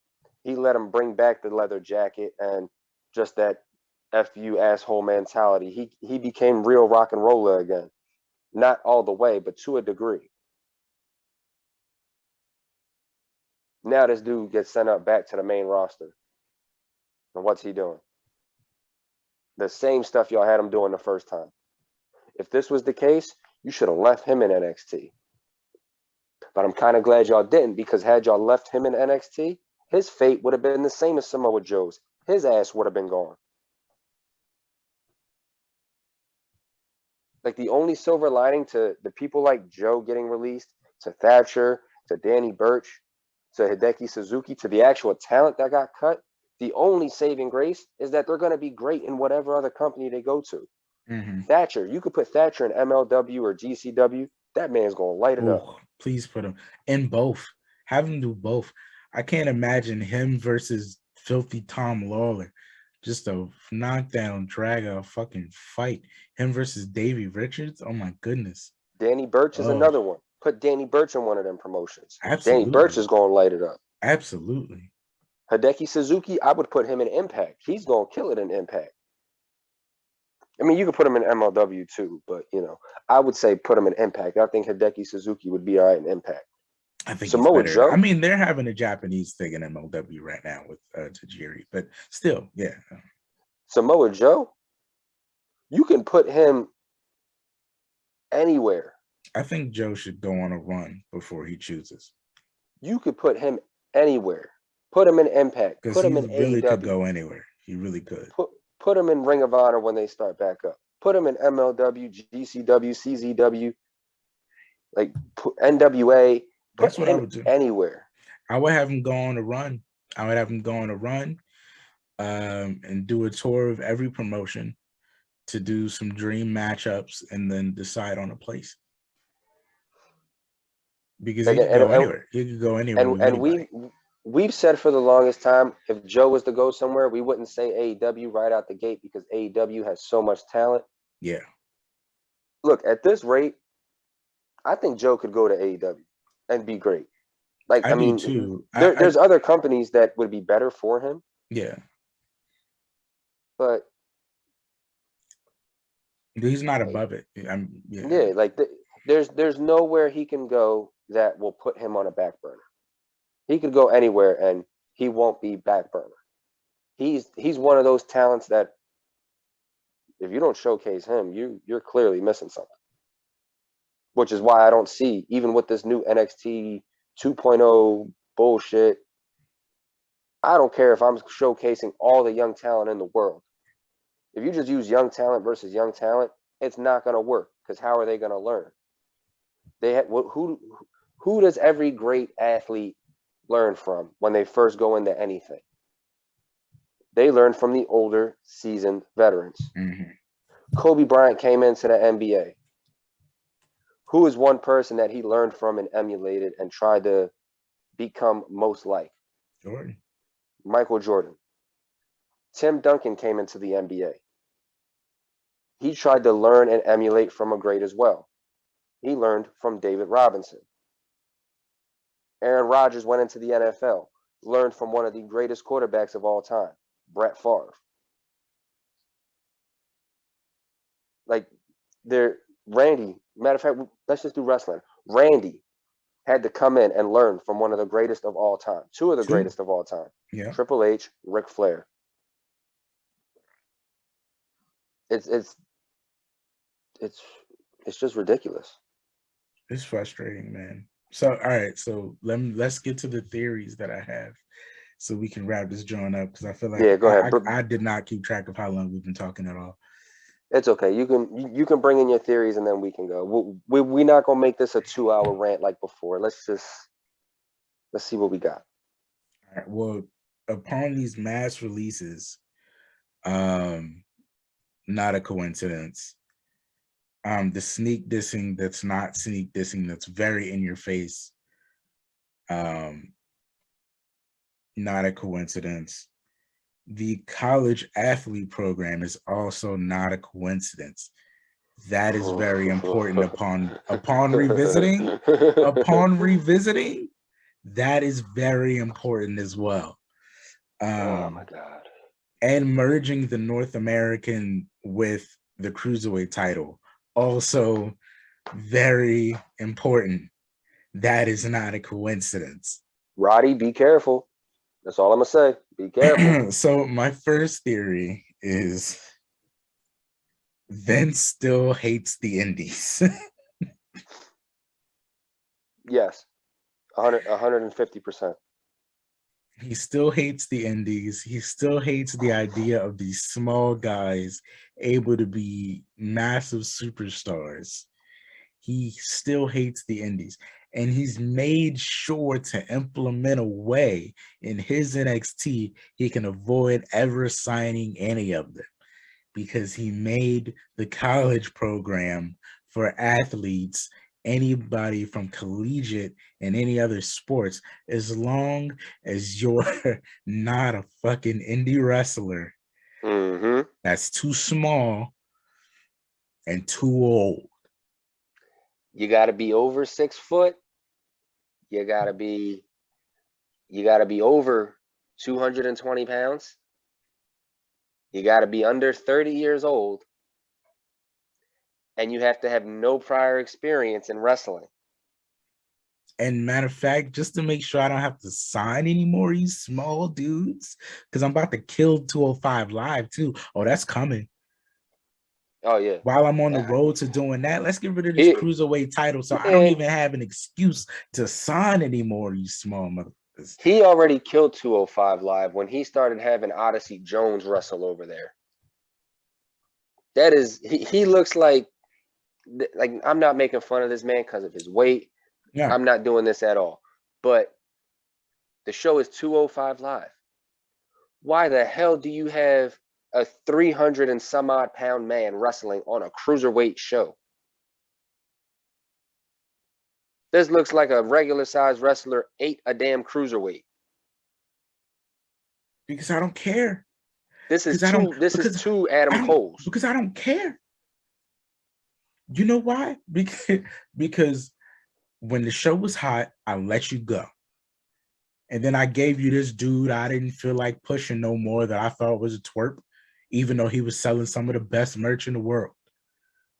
He let him bring back the leather jacket and just that F you asshole mentality. He became real rock and roller again. Not all the way, but to a degree. Now this dude gets sent up back to the main roster. And what's he doing? The same stuff y'all had him doing the first time. If this was the case, you should have left him in NXT. But I'm kind of glad y'all didn't, because had y'all left him in NXT, his fate would have been the same as Samoa Joe's. His ass would have been gone. Like, the only silver lining to the people like Joe getting released, to Thatcher, to Danny Burch, to Hideki Suzuki, to the actual talent that got cut, the only saving grace is that they're going to be great in whatever other company they go to. Mm-hmm. Thatcher, you could put Thatcher in MLW or GCW. That man's going to light it up. Please put him in both. Have him do both. I can't imagine him versus Filthy Tom Lawler. Just a knockdown, drag out fucking fight. Him versus Davey Richards. Oh my goodness. Danny Burch is another one. Put Danny Burch in one of them promotions. Absolutely. Danny Burch is going to light it up. Absolutely. Hideki Suzuki, I would put him in Impact. He's going to kill it in Impact. I mean, you could put him in MLW too, but, you know, I would say put him in Impact. I think Hideki Suzuki would be all right in Impact. I think Samoa he's better. Joe. I mean, they're having a Japanese thing in MLW right now with Tajiri, but still, yeah. Samoa Joe, you can put him anywhere. I think Joe should go on a run before he chooses. You could put him anywhere. Put him in Impact. Put him in really AEW. Could go anywhere. He really could. Put him in Ring of Honor when they start back up. Put him in MLW, GCW, CZW, like NWA. That's Put what I him would do. Anywhere. I would have him go on a run. And do a tour of every promotion to do some dream matchups and then decide on a place. Because he could go anywhere. He could go anywhere. And we've said for the longest time, if Joe was to go somewhere, we wouldn't say AEW right out the gate because AEW has so much talent. Yeah. Look, at this rate, I think Joe could go to AEW and be great. Like, I mean, too. There's other companies that would be better for him. Yeah. But he's not above it. Yeah, like there's nowhere he can go that will put him on a back burner. He could go anywhere and he won't be back burner. He's one of those talents that if you don't showcase him, you're clearly missing something. Which is why I don't see, even with this new NXT 2.0 bullshit, I don't care if I'm showcasing all the young talent in the world. If you just use young talent versus young talent, it's not going to work because how are they going to learn? Who does every great athlete learn from when they first go into anything? They learn from the older, seasoned veterans. Mm-hmm. Kobe Bryant came into the NBA. Who is one person that he learned from and emulated and tried to become most like? Jordan. Michael Jordan. Tim Duncan came into the NBA. He tried to learn and emulate from a great as well. He learned from David Robinson. Aaron Rodgers went into the NFL, learned from one of the greatest quarterbacks of all time, Brett Favre. Like, Randy, matter of fact, let's just do wrestling. Randy had to come in and learn from one of the greatest of all time, two of the greatest of all time. Yeah. Triple H, Ric Flair. It's just ridiculous. It's frustrating, man. So, all right. So let's get to the theories that I have, so we can wrap this joint up, because I feel like Go ahead. I did not keep track of how long we've been talking at all. It's okay. You can bring in your theories and then we can go. We're not gonna make this a 2-hour rant like before. Let's see what we got. All right. Well, upon these mass releases, not a coincidence. The sneak dissing that's not sneak dissing, that's very in your face. Not a coincidence. The college athlete program is also not a coincidence. That is very important upon revisiting. Upon revisiting, that is very important as well. Oh my God. And merging the North American with the cruiserweight title, also very important. That is not a coincidence. Roddy, be careful. That's all I'm gonna say. Be careful. So my first theory is Vince still hates the Indies. Yes, 150%. He still hates the Indies. He still hates the idea of these small guys able to be massive superstars. He still hates the Indies. And he's made sure to implement a way in his NXT he can avoid ever signing any of them, because he made the college program for athletes, anybody from collegiate and any other sports, as long as you're not a fucking indie wrestler that's too small and too old. You got to be over 6 foot. You got to be over 220 pounds. You got to be under 30 years old. And you have to have no prior experience in wrestling. And matter of fact, just to make sure I don't have to sign anymore, you small dudes, because I'm about to kill 205 Live too. Oh, that's coming. Oh, yeah. While I'm on the road to doing that, let's get rid of this cruiserweight title, so I don't even have an excuse to sign anymore, you small motherfuckers. He already killed 205 Live when he started having Odyssey Jones wrestle over there. That is, he looks like I'm not making fun of this man because of his weight. Yeah. I'm not doing this at all. But the show is 205 Live. Why the hell do you have a 300 and some odd pound man wrestling on a cruiserweight show? This looks like a regular size wrestler ate a damn cruiserweight. Because I don't care. This is two Adam Coles. Because I don't care. You know why? Because when the show was hot, I let you go. And then I gave you this dude I didn't feel like pushing no more, that I thought was a twerp, even though he was selling some of the best merch in the world.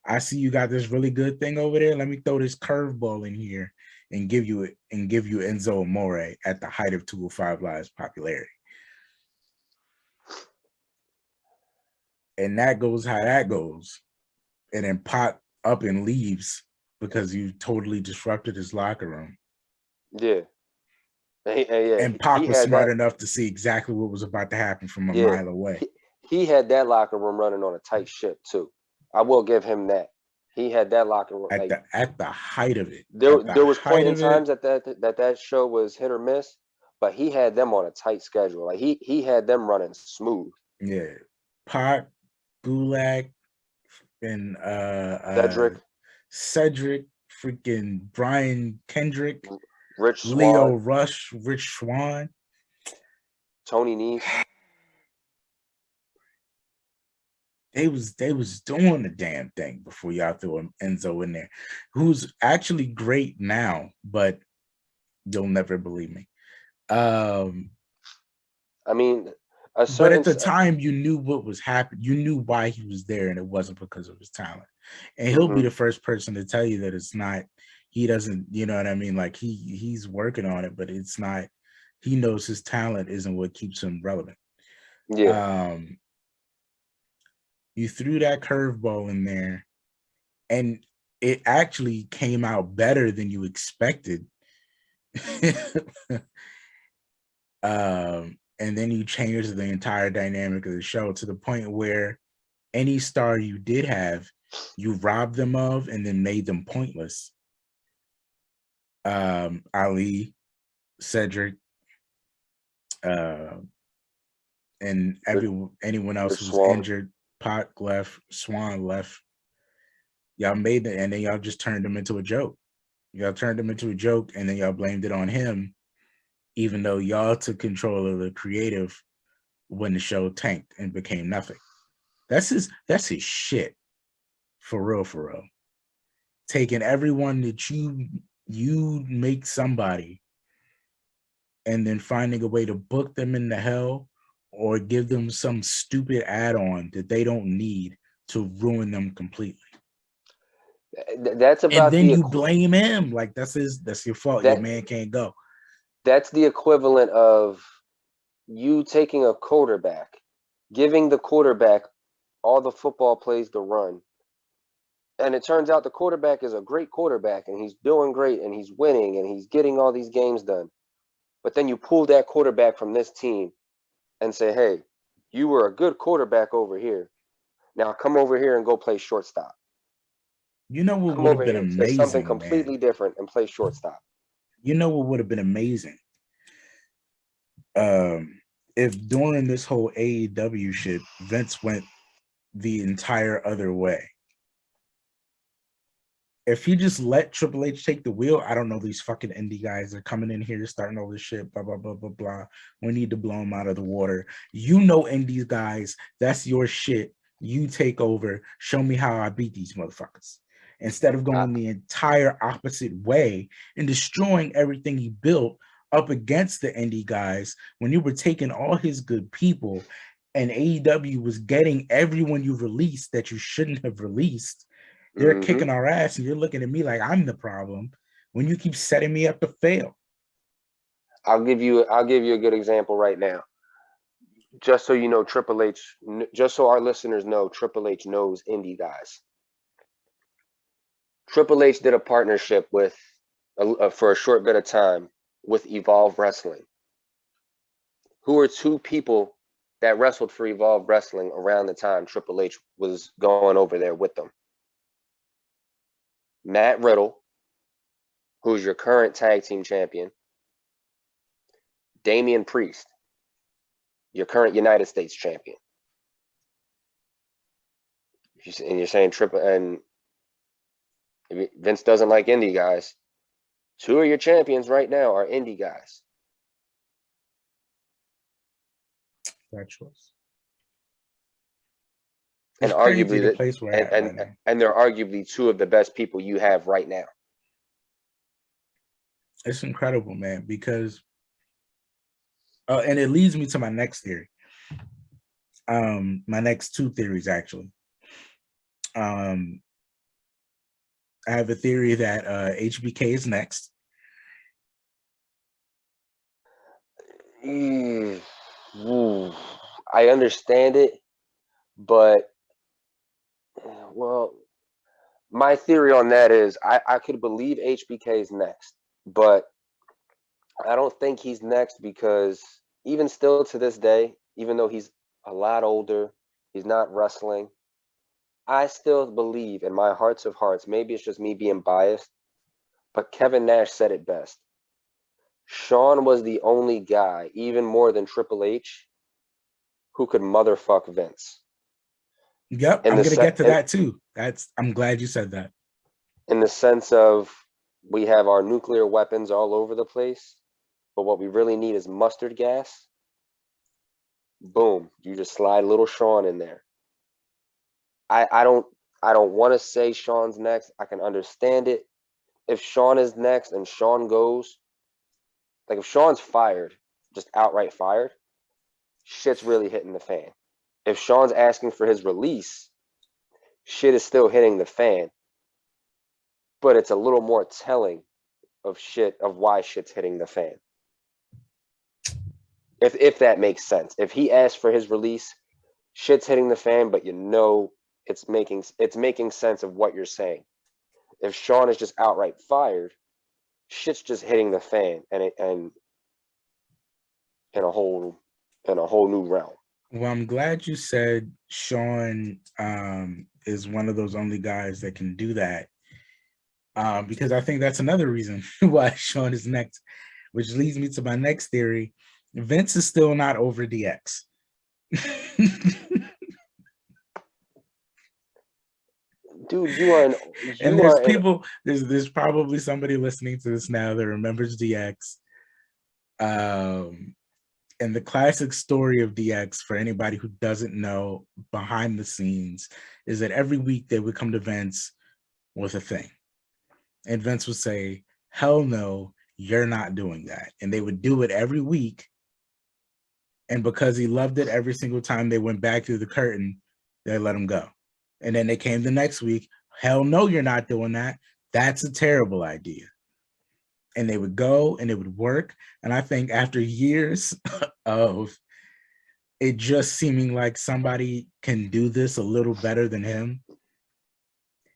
I see you got this really good thing over there. Let me throw this curveball in here and give you Enzo Amore at the height of 205 Live's popularity. And that goes how that goes. And then Pop up and leaves because you totally disrupted his locker room. Yeah. And Pop was smart enough to see exactly what was about to happen from a mile away. He had that locker room running on a tight ship too. I will give him that. He had that locker room at the height of it. There was point in times that show was hit or miss, but he had them on a tight schedule. Like he had them running smooth. Yeah, Pac, Gulak, and Cedric, Cedric, freaking Brian Kendrick, Rich Leo Swan, Rush, Rich Swan. Tony Nese. They was doing the damn thing before y'all threw Enzo in there, who's actually great now, but you'll never believe me. I mean, a But at certain the time, you knew what was happening. You knew why he was there, and it wasn't because of his talent. And he'll be the first person to tell you that it's not. He doesn't. You know what I mean? Like he's working on it, but it's not. He knows his talent isn't what keeps him relevant. yeah. You threw that curveball in there, and it actually came out better than you expected. And then you changed the entire dynamic of the show to the point where any star you did have, you robbed them of and then made them pointless. Ali, Cedric, and anyone else Rich who was Swan. injured. Pac left, Swan left. Y'all made it, and then y'all just turned them into a joke. Y'all turned them into a joke, and then y'all blamed it on him, even though y'all took control of the creative when the show tanked and became nothing. That's his shit. For real, for real. Taking everyone that you make somebody and then finding a way to book them into hell or give them some stupid add-on that they don't need to ruin them completely. That's And about then the you blame him. Like that's your fault. Your that man can't go. that's the equivalent of you taking a quarterback, giving the quarterback all the football plays to run. And it turns out the quarterback is a great quarterback and he's doing great and he's winning and he's getting all these games done. But then you pull that quarterback from this team and say, hey, you were a good quarterback over here. Now come over here and go play shortstop. You know what Come would have over been here to something amazing, man? completely different and play shortstop. You know what would have been amazing? If during this whole AEW shit, Vince went the entire other way. If he just let Triple H take the wheel, I don't know, these fucking indie guys are coming in here starting all this shit, blah, blah, blah, blah, blah. We need to blow them out of the water. You know, indie guys, that's your shit. You take over. Show me how I beat these motherfuckers. Instead of going the entire opposite way and destroying everything he built up against the indie guys when you were taking all his good people and AEW was getting everyone you released that you shouldn't have released. They're kicking our ass, and you're looking at me like I'm the problem when you keep setting me up to fail. I'll give you a good example right now. Just so you know, Triple H, just so our listeners know, Triple H knows indie guys. Triple H did a partnership with, for a short bit of time, with Evolve Wrestling. Who are two people that wrestled for Evolve Wrestling around the time Triple H was going over there with them? Matt Riddle, who's your current tag team champion. Damian Priest, your current United States champion. And you're saying and Vince doesn't like indie guys. Two of your champions right now are indie guys. That choice. And arguably the place we're at right now. And they're arguably two of the best people you have right now. It's incredible, man, because and it leads me to my next theory. My next two theories, actually. I have a theory that HBK is next. I understand it, but well, my theory on that is I could believe HBK is next, but I don't think he's next because even still to this day, even though he's a lot older, he's not wrestling, I still believe in my hearts of hearts, maybe it's just me being biased, but Kevin Nash said it best. Shawn was the only guy, even more than Triple H, who could motherfuck Vince. Yep, I'm going to get to that too. I'm glad you said that. in the sense of we have our nuclear weapons all over the place, but what we really need is mustard gas. Boom, you just slide little Sean in there. I don't want to say Sean's next. I can understand it. If Sean is next and Sean goes, like if Sean's fired, just outright fired, shit's really hitting the fan. If Sean's asking for his release, shit is still hitting the fan, but it's a little more telling of why shit's hitting the fan. If that makes sense. If he asks for his release, shit's hitting the fan, but you know it's making sense of what you're saying. If Sean is just outright fired, shit's just hitting the fan and in a whole new realm. Well, I'm glad you said Sean is one of those only guys that can do that. Because I think that's another reason why Sean is next, which leads me to my next theory. Vince is still not over DX. Dude, there's probably somebody listening to this now that remembers DX. And the classic story of DX, for anybody who doesn't know behind the scenes, is that every week they would come to Vince with a thing. And Vince would say, hell no, you're not doing that. And they would do it every week. And because he loved it, every single time they went back through the curtain, they let him go. And then they came the next week, hell no, you're not doing that. That's a terrible idea. And they would go and it would work. And I think after years of it just seeming like somebody can do this a little better than him,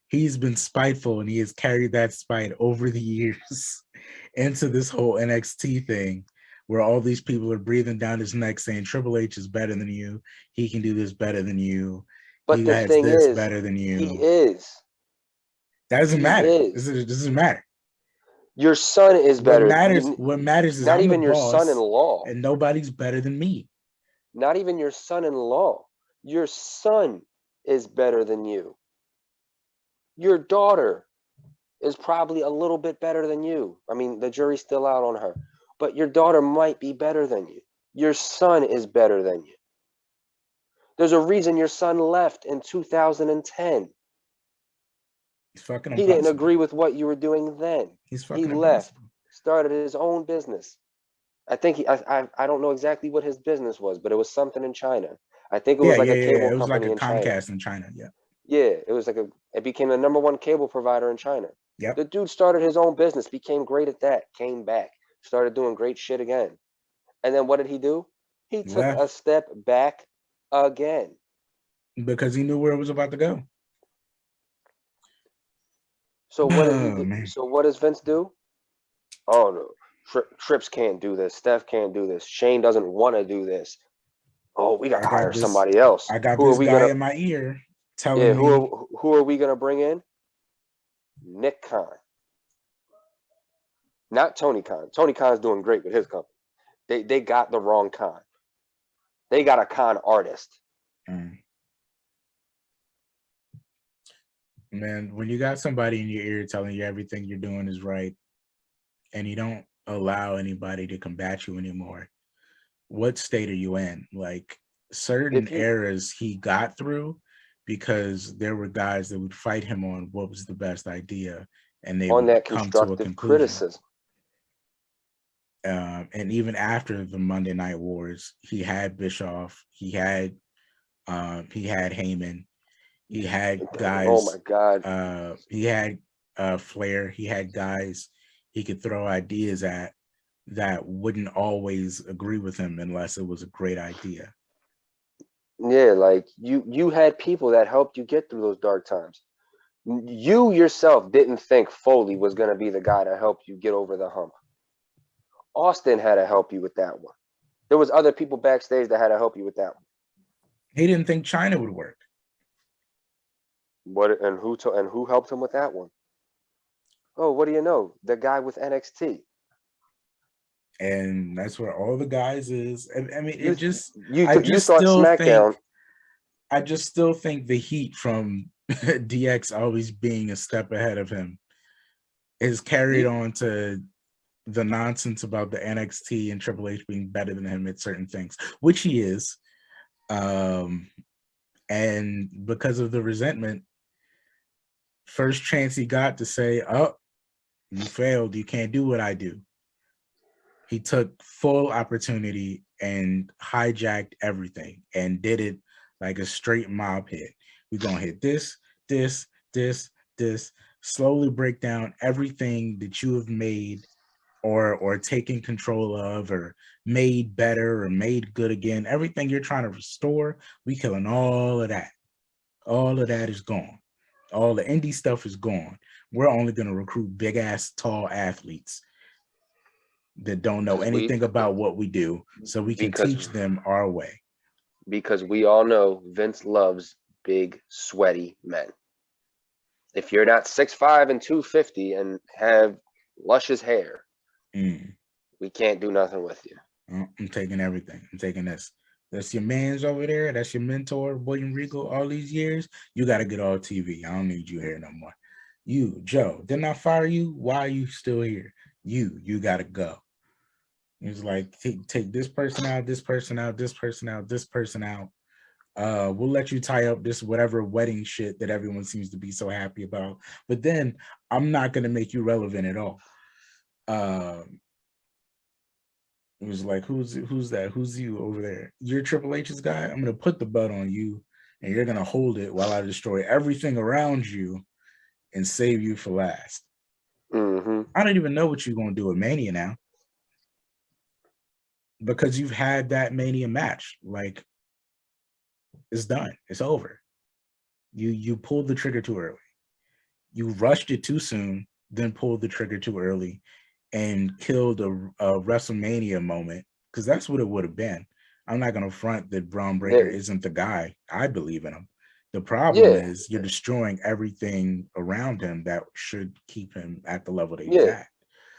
he's been spiteful and he has carried that spite over the years into this whole NXT thing where all these people are breathing down his neck saying Triple H is better than you. He can do this better than you. but he the has thing this is, better than you. he is. That doesn't He matter. is. It doesn't matter. Your son is better. What matters is not I'm even the your boss, son-in-law. and nobody's better than me. Not even your son-in-law. Your son is better than you. Your daughter is probably a little bit better than you. I mean, the jury's still out on her, but your daughter might be better than you. Your son is better than you. There's a reason your son left in 2010. He's fucking He impossible. didn't agree with what you were doing then. He's fucking He left, impossible. started his own business. I think I don't know exactly what his business was, but it was something in China. I think it was like a cable It was like company a in China. Comcast in China. Yeah. Yeah, it was like it became the #1 cable provider in China. Yep. The dude started his own business, became great at that, came back, started doing great shit again. And then what did he do? He took a step back again. Because he knew where it was about to go. So what did he do? Man. So what does Vince do? Oh no, Trips can't do this. Steph can't do this. Shane doesn't want to do this. Oh, we got to hire somebody else. I got this guy in my ear telling me. Who are we gonna bring in? Nick Khan. Not Tony Khan. Tony Khan's doing great with his company. They got the wrong Khan. They got a con artist. Man, when you got somebody in your ear telling you everything you're doing is right, and you don't allow anybody to combat you anymore, what state are you in? Like certain eras he got through because there were guys that would fight him on what was the best idea, and they would come to a conclusion. Criticism. And even after the Monday Night Wars, he had Bischoff, he had Heyman, he had guys. Oh my God! He had Flair. He had guys he could throw ideas at that wouldn't always agree with him unless it was a great idea. Yeah, like you had people that helped you get through those dark times. You yourself didn't think Foley was going to be the guy to help you get over the hump. Austin had to help you with that one. There was other people backstage that had to help you with that one. He didn't think China would work. Who helped him with that one? Oh, what do you know? The guy with NXT. And that's where all the guys is. I mean, you thought SmackDown. I just still think the heat from DX always being a step ahead of him is carried on to the nonsense about the NXT and Triple H being better than him at certain things, which he is. And because of the resentment, first chance he got to say, "Oh, you failed. You can't do what I do." He took full opportunity and hijacked everything and did it like a straight mob hit. We're gonna hit this, this, this, slowly break down everything that you have made or taken control of or made better or made good again. Everything you're trying to restore, we killing all of that. All of that is gone. All the indie stuff is gone. We're only going to recruit big ass tall athletes that don't know because we anything about what we do, so we can because teach them our way. because we all know Vince loves big sweaty men. If you're not 6'5" and 250 and have luscious hair, we can't do nothing with you. I'm taking everything. I'm taking this. That's your man's over there. That's your mentor, William Regal, all these years. You got to get off TV. I don't need you here no more. You, Joe, didn't I fire you? Why are you still here? You got to go. It's like, take this person out, this person out, this person out, this person out. We'll let you tie up this whatever wedding shit that everyone seems to be so happy about. But then I'm not going to make you relevant at all. It was like, who's that? Who's you over there? You're Triple H's guy? I'm going to put the belt on you, and you're going to hold it while I destroy everything around you and save you for last. I don't even know what you're going to do at Mania now, because you've had that Mania match. Like, it's done. It's over. You pulled the trigger too early. You rushed it too soon, then pulled the trigger too early and killed a WrestleMania moment, because that's what it would have been. I'm not going to front that Braun Breaker isn't the guy. I believe in him. The problem is you're destroying everything around him that should keep him at the level that he's at.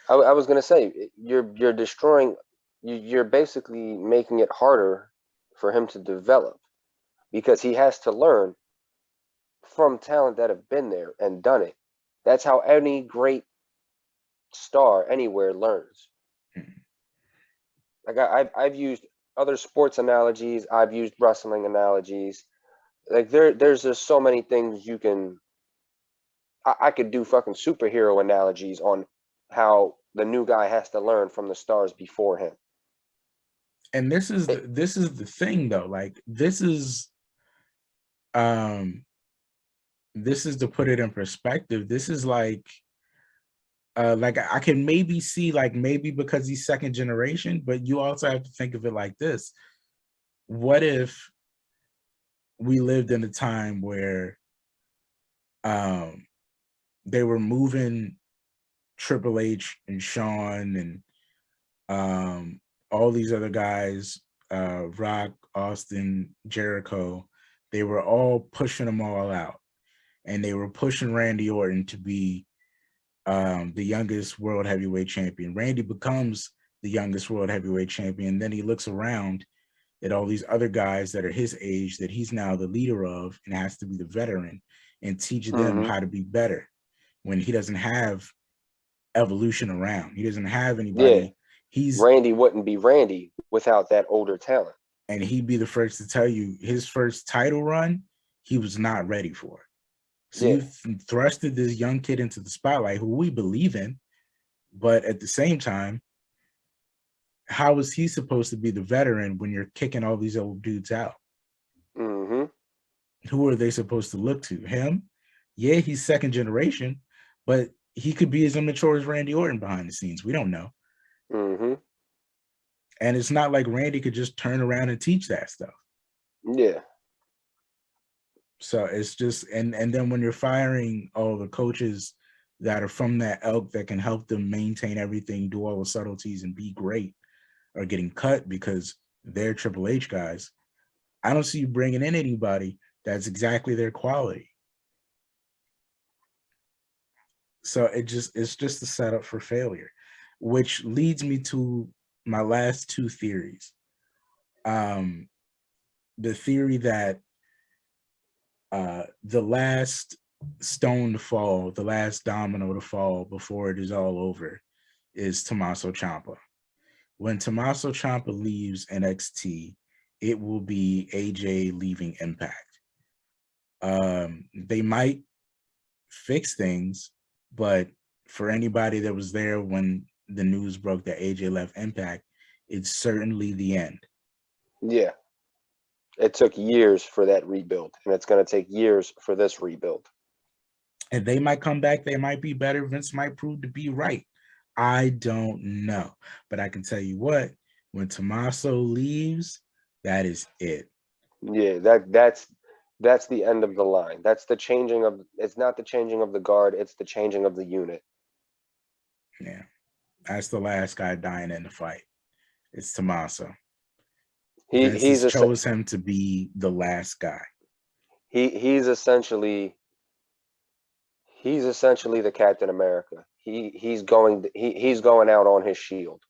I was going to say, you're destroying, you're basically making it harder for him to develop, because he has to learn from talent that have been there and done it. That's how any great star anywhere learns. Like I've used other sports analogies. I've used wrestling analogies. Like there's just so many things you can. I could do fucking superhero analogies on how the new guy has to learn from the stars before him. And this is the thing though. Like this is to put it in perspective. This is like I can maybe see, like, maybe because he's second generation, but you also have to think of it like this. What if we lived in a time where they were moving Triple H and Shawn and all these other guys, Rock, Austin, Jericho, they were all pushing them all out. And they were pushing Randy Orton to be the youngest world heavyweight champion. Randy becomes the youngest world heavyweight champion. Then he looks around at all these other guys that are his age that he's now the leader of and has to be the veteran and teach them how to be better when he doesn't have evolution around. He doesn't have anybody. Randy wouldn't be Randy without that older talent. And he'd be the first to tell you his first title run, he was not ready for. So you thrusted this young kid into the spotlight who we believe in, but at the same time, how is he supposed to be the veteran when you're kicking all these old dudes out? Who are they supposed to look to? Him? Yeah, he's second generation, but he could be as immature as Randy Orton behind the scenes. We don't know. And it's not like Randy could just turn around and teach that stuff. Yeah. So it's just, and then when you're firing all the coaches that are from that ilk that can help them maintain everything, do all the subtleties and be great, are getting cut because they're Triple H guys, I don't see you bringing in anybody that's exactly their quality. So it's just a setup for failure, which leads me to my last two theories. The theory that The last stone to fall, the last domino to fall before it is all over is Tommaso Ciampa. When Tommaso Ciampa leaves NXT, it will be AJ leaving Impact. They might fix things, but for anybody that was there when the news broke that AJ left Impact, it's certainly the end. Yeah. It took years for that rebuild, and it's going to take years for this rebuild. And they might come back. They might be better. Vince might prove to be right. I don't know. But I can tell you what, when Tommaso leaves, that is it. Yeah, that's the end of the line. That's the changing of, it's not the changing of the guard, it's the changing of the unit. Yeah. That's the last guy dying in the fight. It's Tommaso. Vince chose him to be the last guy. He's essentially the Captain America. He's going out on his shield.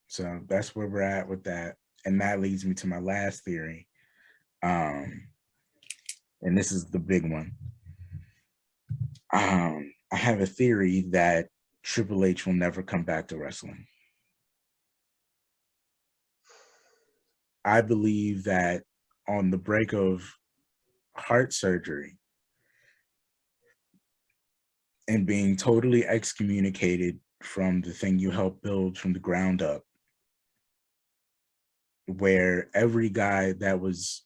So that's where we're at with that. And that leads me to my last theory. And this is the big one. I have a theory that Triple H will never come back to wrestling. I believe that on the break of heart surgery and being totally excommunicated from the thing you helped build from the ground up, where every guy that was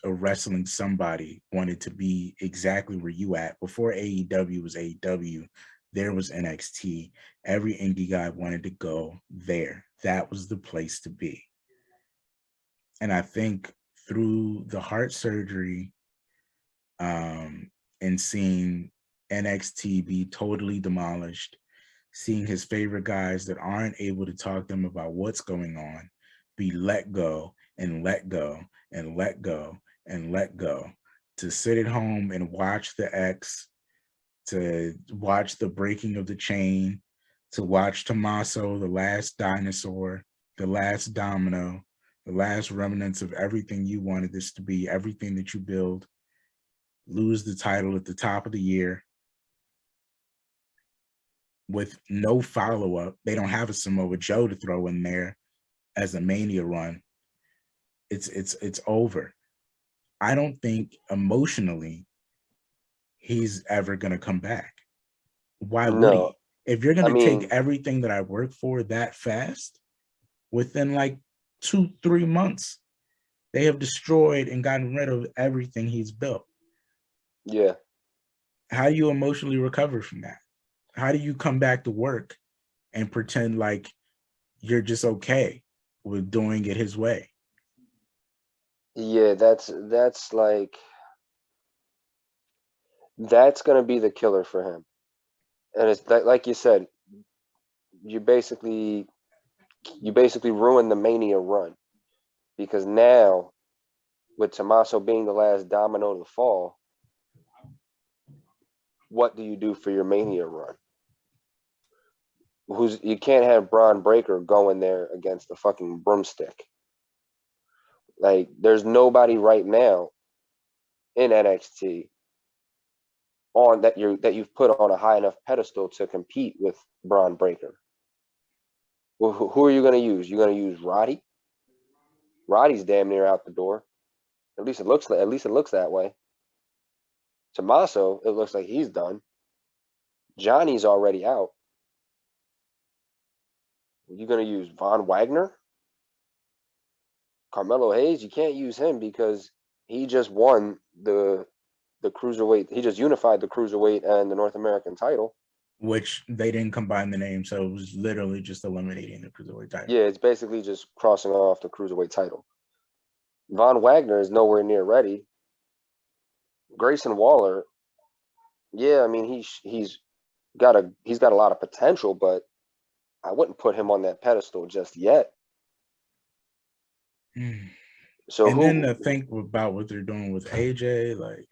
a wrestling somebody wanted to be exactly where you at. Before AEW was AEW, there was NXT. Every indie guy wanted to go there. That was the place to be. And I think through the heart surgery and seeing NXT be totally demolished, seeing his favorite guys that aren't able to talk to him about what's going on be let go and let go and let go and let go, to sit at home and watch the X, to watch the breaking of the chain, to watch Tommaso, the last dinosaur, the last domino, the last remnants of everything you wanted this to be, everything that you build, lose the title at the top of the year with no follow-up. They don't have a Samoa Joe to throw in there as a Mania run. It's over. I don't think emotionally he's ever going to come back. Why would he? If you're going to take everything that I worked for that fast, within like 2-3 months, they have destroyed and gotten rid of everything he's built. Yeah. How do you emotionally recover from that? How do you come back to work and pretend like you're just okay with doing it his way? Yeah, that's like, that's going to be the killer for him. And it's like you said, you basically ruin the Mania run, because now with Tommaso being the last domino to fall, what do you do for your Mania run? You can't have Braun Breaker going there against the fucking broomstick. Like, there's nobody right now in NXT on that you've put on a high enough pedestal to compete with Braun Breaker. Well, who are you going to use? You're going to use Roddy? Roddy's damn near out the door. At least it looks that way. Tommaso, it looks like he's done. Johnny's already out. You're going to use Von Wagner? Carmelo Hayes? You can't use him because he just won the cruiserweight. He just unified the cruiserweight and the North American title. Which they didn't combine the name, so it was literally just eliminating the cruiserweight title. Yeah, it's basically just crossing off the cruiserweight title. Von Wagner is nowhere near ready. Grayson Waller, yeah, I mean he's got a lot of potential, but I wouldn't put him on that pedestal just yet. So and then to think about what they're doing with AJ, like,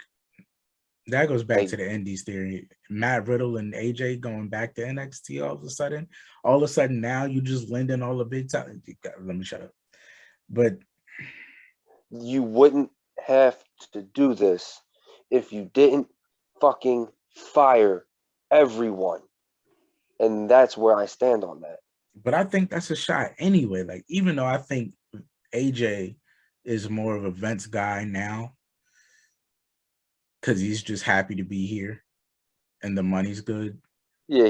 that goes back to the Indies theory. Matt Riddle and AJ going back to NXT all of a sudden now you just lend in all the big time. Let me shut up. But You wouldn't have to do this if you didn't fucking fire everyone. And that's where I stand on that. But I think that's a shot anyway. Like, even though I think AJ is more of a Vince guy now because he's just happy to be here and the money's good. Yeah,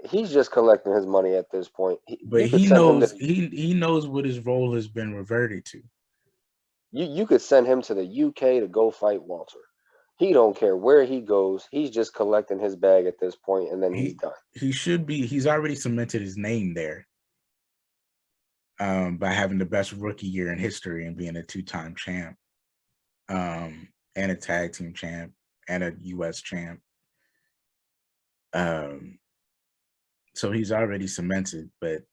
he's just collecting his money at this point. But You could he send him knows to he knows what his role has been reverted to. you could send him to the UK to go fight Walter. He don't care where he goes. He's just collecting his bag at this point, and then he's done. He should be. He's already cemented his name there by having the best rookie year in history and being a 2-time champ, and a tag team champ and a US champ. So he's already cemented, but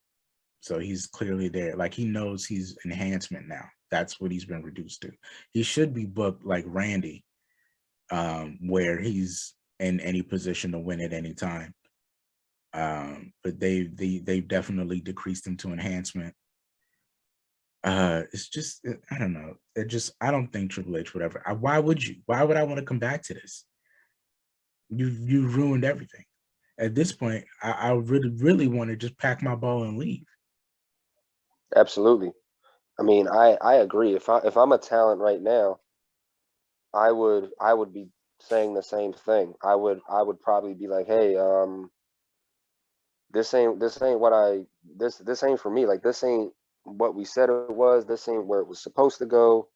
so he's clearly there. Like, he knows he's enhancement now. That's what he's been reduced to. He should be booked like Randy, where he's in any position to win at any time. But they've definitely decreased him to enhancement. It's just, I don't know. I don't think Triple H would ever. Why would you? Why would I want to come back to this? You ruined everything. At this point, I really want to just pack my ball and leave. Absolutely. I mean, I agree. If I'm a talent right now, I would be saying the same thing. I would probably be like, hey, this ain't what this ain't for me. Like, this ain't what we said it was. This ain't where it was supposed to go.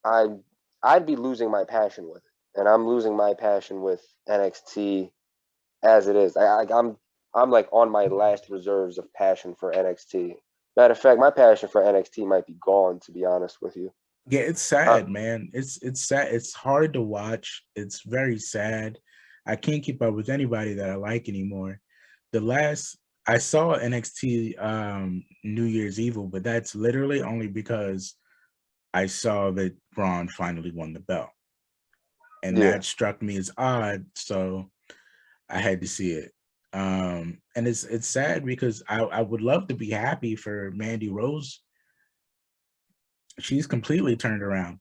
I'd be losing my passion with it, and I'm losing my passion with NXT as it is. I'm like on my last reserves of passion for NXT. Matter of fact, my passion for NXT might be gone, to be honest with you. Yeah, it's sad, man. It's sad. It's hard to watch. It's very sad. I can't keep up with anybody that I like anymore. The last I saw NXT New Year's Evil, but that's literally only because I saw that Braun finally won the belt. And that struck me as odd, so I had to see it. And it's sad because I would love to be happy for Mandy Rose. She's completely turned around.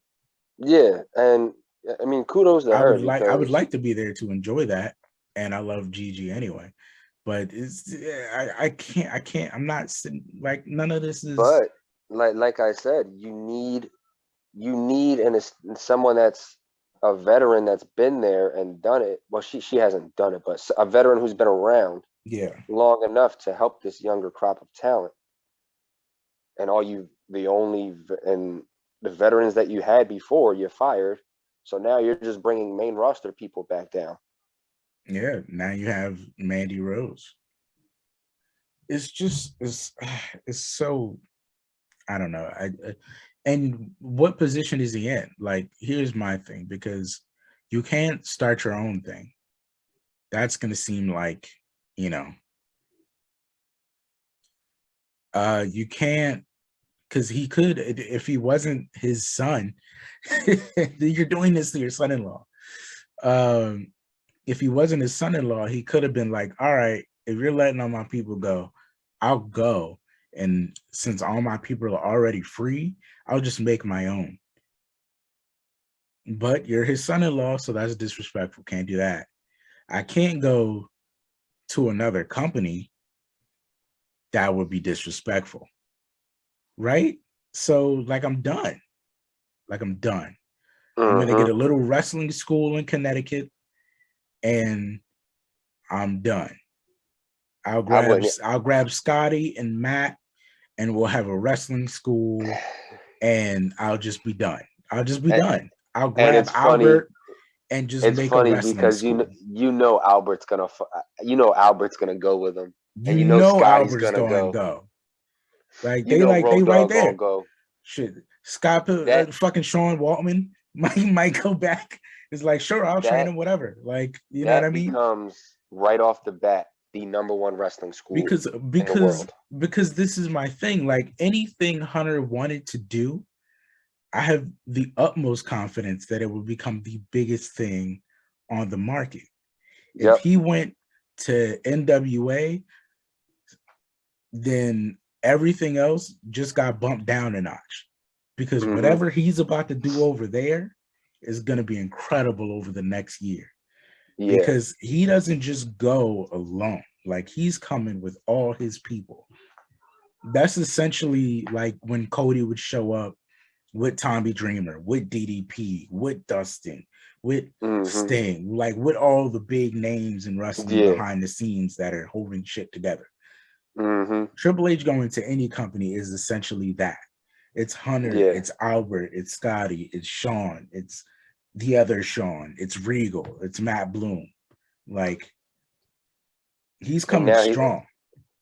Yeah, and I mean, kudos to her. I would like to be there to enjoy that, and I love Gigi anyway. But I can't. I'm not like, none of this is. But like I said, you need someone that's a veteran that's been there and done it. Well, she hasn't done it, but a veteran who's been around long enough to help this younger crop of talent. And the veterans that you had before, you fired. So now you're just bringing main roster people back down. Yeah, now you have Mandy Rose. It's just, it's so, I don't know. And what position is he in? Like, here's my thing, because you can't start your own thing. That's going to seem like, you can't, because he could, if he wasn't his son, you're doing this to your son-in-law. If he wasn't his son-in-law, he could have been like, all right, if you're letting all my people go, I'll go. And since all my people are already free, I'll just make my own. But you're his son-in-law, so that's disrespectful. Can't do that. I can't go to another company. That would be disrespectful. Right? So, like, I'm done. I'm going to get a little wrestling school in Connecticut, and I'm done. I'll grab Scotty and Matt, and we'll have a wrestling school, and I'll just be done. I'll grab Albert and just make a wrestling because school. Albert's gonna go with him, and Scotty's gonna go. Like, they right there. Go. Shit, Scott, fucking Sean Waltman might go back. It's like, sure, I'll train him, whatever. Like, you know what I mean? Becomes right off the bat the #1 wrestling school because in the world. Because this is my thing. Like, anything Hunter wanted to do, I have the utmost confidence that it will become the biggest thing on the market. If he went to NWA, then everything else just got bumped down a notch. because whatever he's about to do over there is going to be incredible over the next year. Yeah. Because he doesn't just go alone. Like, he's coming with all his people. That's essentially like when Cody would show up with Tommy Dreamer, with DDP, with Dustin, with Sting, like with all the big names in wrestling behind the scenes that are holding shit together. Triple H going to any company is essentially that. It's Hunter, it's Albert, it's Scotty, it's Sean, it's the other Sean, it's Regal, it's Matt Bloom. Like, he's coming strong.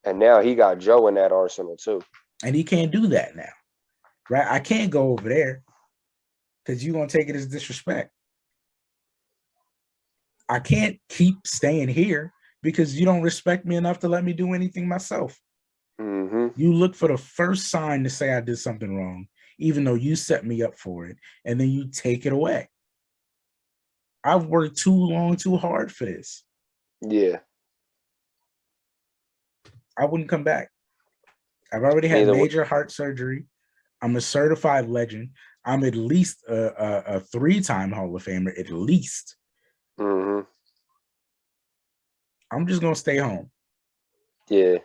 And now he got Joe in that arsenal too. And he can't do that now. Right? I can't go over there because you're going to take it as disrespect. I can't keep staying here because you don't respect me enough to let me do anything myself. You look for the first sign to say I did something wrong, even though you set me up for it, and then you take it away. I've worked too long, too hard for this. Yeah. I wouldn't come back. I've already had major heart surgery. I'm a certified legend. I'm at least a 3-time Hall of Famer, at least. I'm just going to stay home. Yeah.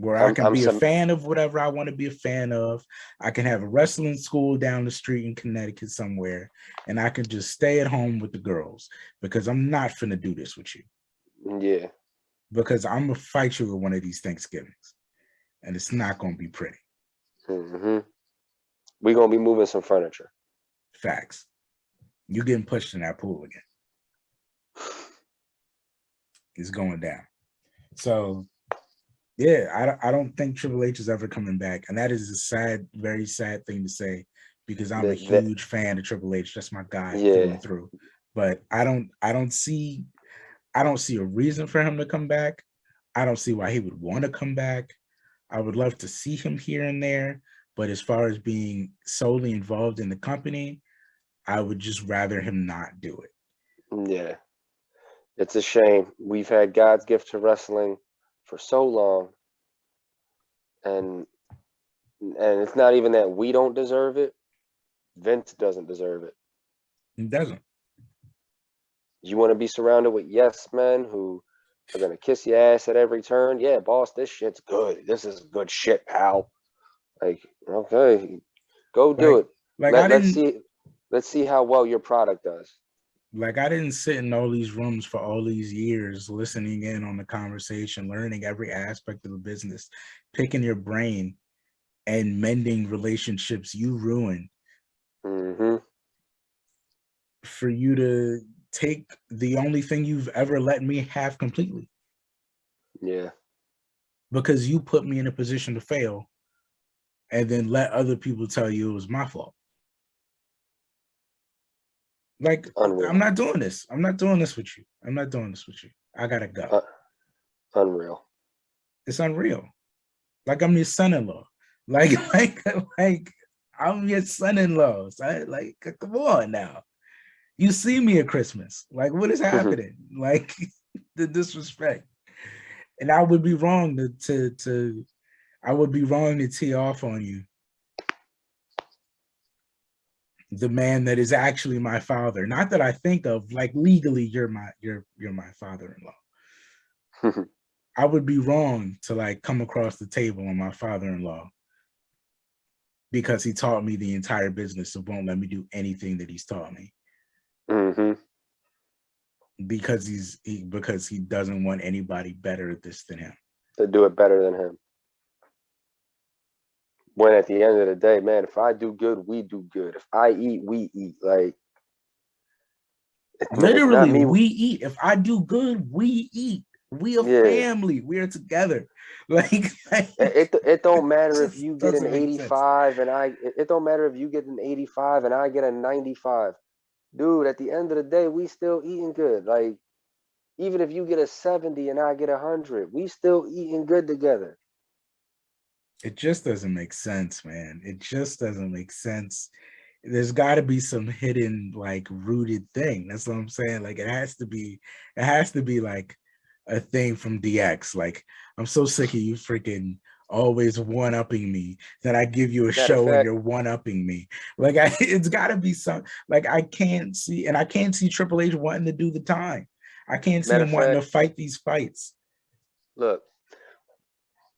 Where I can be a fan of whatever I want to be a fan of. I can have a wrestling school down the street in Connecticut somewhere, and I can just stay at home with the girls because I'm not finna do this with you. Yeah. Because I'm going to fight you at one of these Thanksgivings, and it's not going to be pretty. We're going to be moving some furniture. Facts. You getting pushed in that pool again. It's going down. So, yeah, I don't think Triple H is ever coming back. And that is a sad, very sad thing to say because I'm a huge fan of Triple H. That's my guy through and through. But I don't see a reason for him to come back. I don't see why he would want to come back. I would love to see him here and there. But as far as being solely involved in the company, I would just rather him not do it. Yeah. It's a shame. We've had God's gift to wrestling for so long. And it's not even that we don't deserve it. Vince doesn't deserve it. He doesn't. You want to be surrounded with yes men who are going to kiss your ass at every turn? Yeah, boss, this shit's good. This is good shit, pal. Like, okay, go do it. Like, let's see how well your product does. Like, I didn't sit in all these rooms for all these years, listening in on the conversation, learning every aspect of the business, picking your brain, and mending relationships you ruined. For you to take the only thing you've ever let me have completely. Yeah. Because you put me in a position to fail and then let other people tell you it was my fault. Like, unreal. I'm not doing this. I'm not doing this with you. I'm not doing this with you. I gotta go. Unreal. It's unreal. Like, I'm your son-in-law. Like I'm your son-in-law. So like, come on now. You see me at Christmas. Like, what is happening? Like, the disrespect. And I would be wrong to tee off on you. The man that is actually my father. Not that I think of, like, legally you're my father-in-law. I would be wrong to, like, come across the table on my father-in-law because he taught me the entire business and won't let me do anything that he's taught me. Because he doesn't want anybody better at this than him. To do it better than him. When at the end of the day, man, if I do good, we do good. If I eat, we eat. Like, literally, we eat. If I do good, we eat. We are family. We are together. Like it don't matter if you get an 85 and it don't matter if you get an 85 and I get a 95. Dude, at the end of the day, we still eating good. Like, even if you get a 70 and I get 100, we still eating good together. It just doesn't make sense, man. It just doesn't make sense. There's got to be some hidden, like, rooted thing. That's what I'm saying. Like, it has to be like a thing from DX. Like, I'm so sick of you freaking always one-upping me. Then I give you a Matter of show and fact, you're one-upping me. Like it's got to be some. Like I can't see Triple H wanting to do the time. I can't see matter of him wanting to fact, fight these fights. look,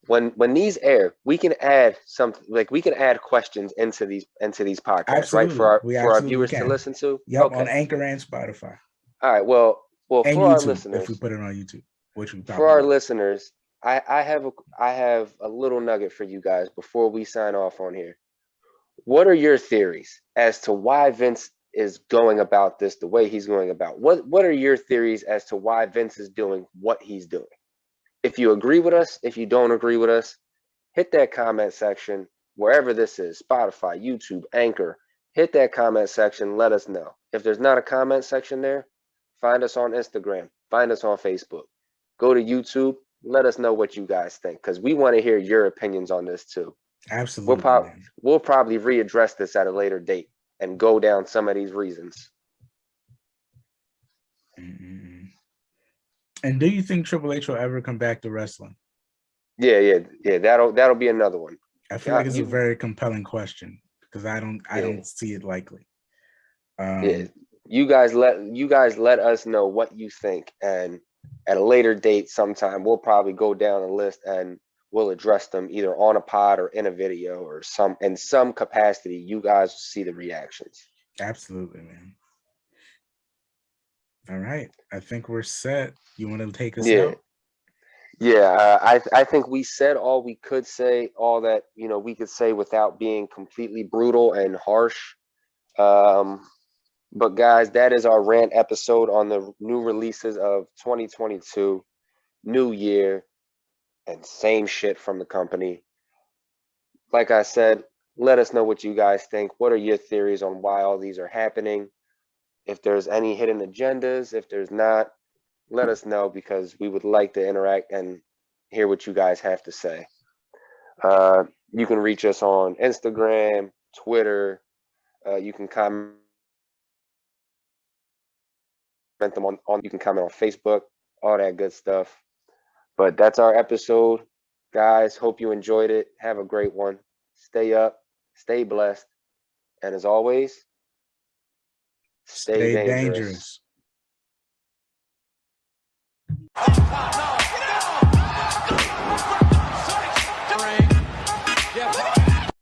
when these air, we can add something, like we can add questions into these podcasts, right? Absolutely, we For our absolutely viewers to can. listen to. Yep, on Okay. Anchor and Spotify All right. Well, and for our YouTube if we listeners, put it on YouTube, which we for probably our will. listeners, I have a little nugget for you guys before we sign off on here. What are your theories as to why Vince is going about this the way he's going about? What are your theories as to why Vince is doing what he's doing? If you agree with us, if you don't agree with us, hit that comment section wherever this is, Spotify, YouTube, Anchor. Hit that comment section, let us know. If there's not a comment section there, find us on Instagram, find us on Facebook. Go to YouTube, let us know what you guys think, because we want to hear your opinions on this too. Absolutely, man. We'll probably readdress this at a later date and go down some of these reasons. Mm-mm. And do you think Triple H will ever come back to wrestling? Yeah. That'll be another one. I feel like it's a very compelling question because I don't see it likely. Yeah, you guys let us know what you think, and at a later date, sometime we'll probably go down a list and we'll address them either on a pod or in a video or in some capacity. You guys will see the reactions. Absolutely, man. All right, I think we're set. You want to take us Yeah. out? Yeah, I think we said all we could say, all that we could say without being completely brutal and harsh. But guys, that is our rant episode on the new releases of 2022, new year, and same shit from the company. Like I said, let us know what you guys think. What are your theories on why all these are happening? If there's any hidden agendas, if there's not, let us know, because we would like to interact and hear what you guys have to say. You can reach us on Instagram, Twitter. You can comment them on you can comment on Facebook, all that good stuff. But that's our episode, guys. Hope you enjoyed it. Have a great one. Stay up, stay blessed, and as always, stay dangerous. dangerous.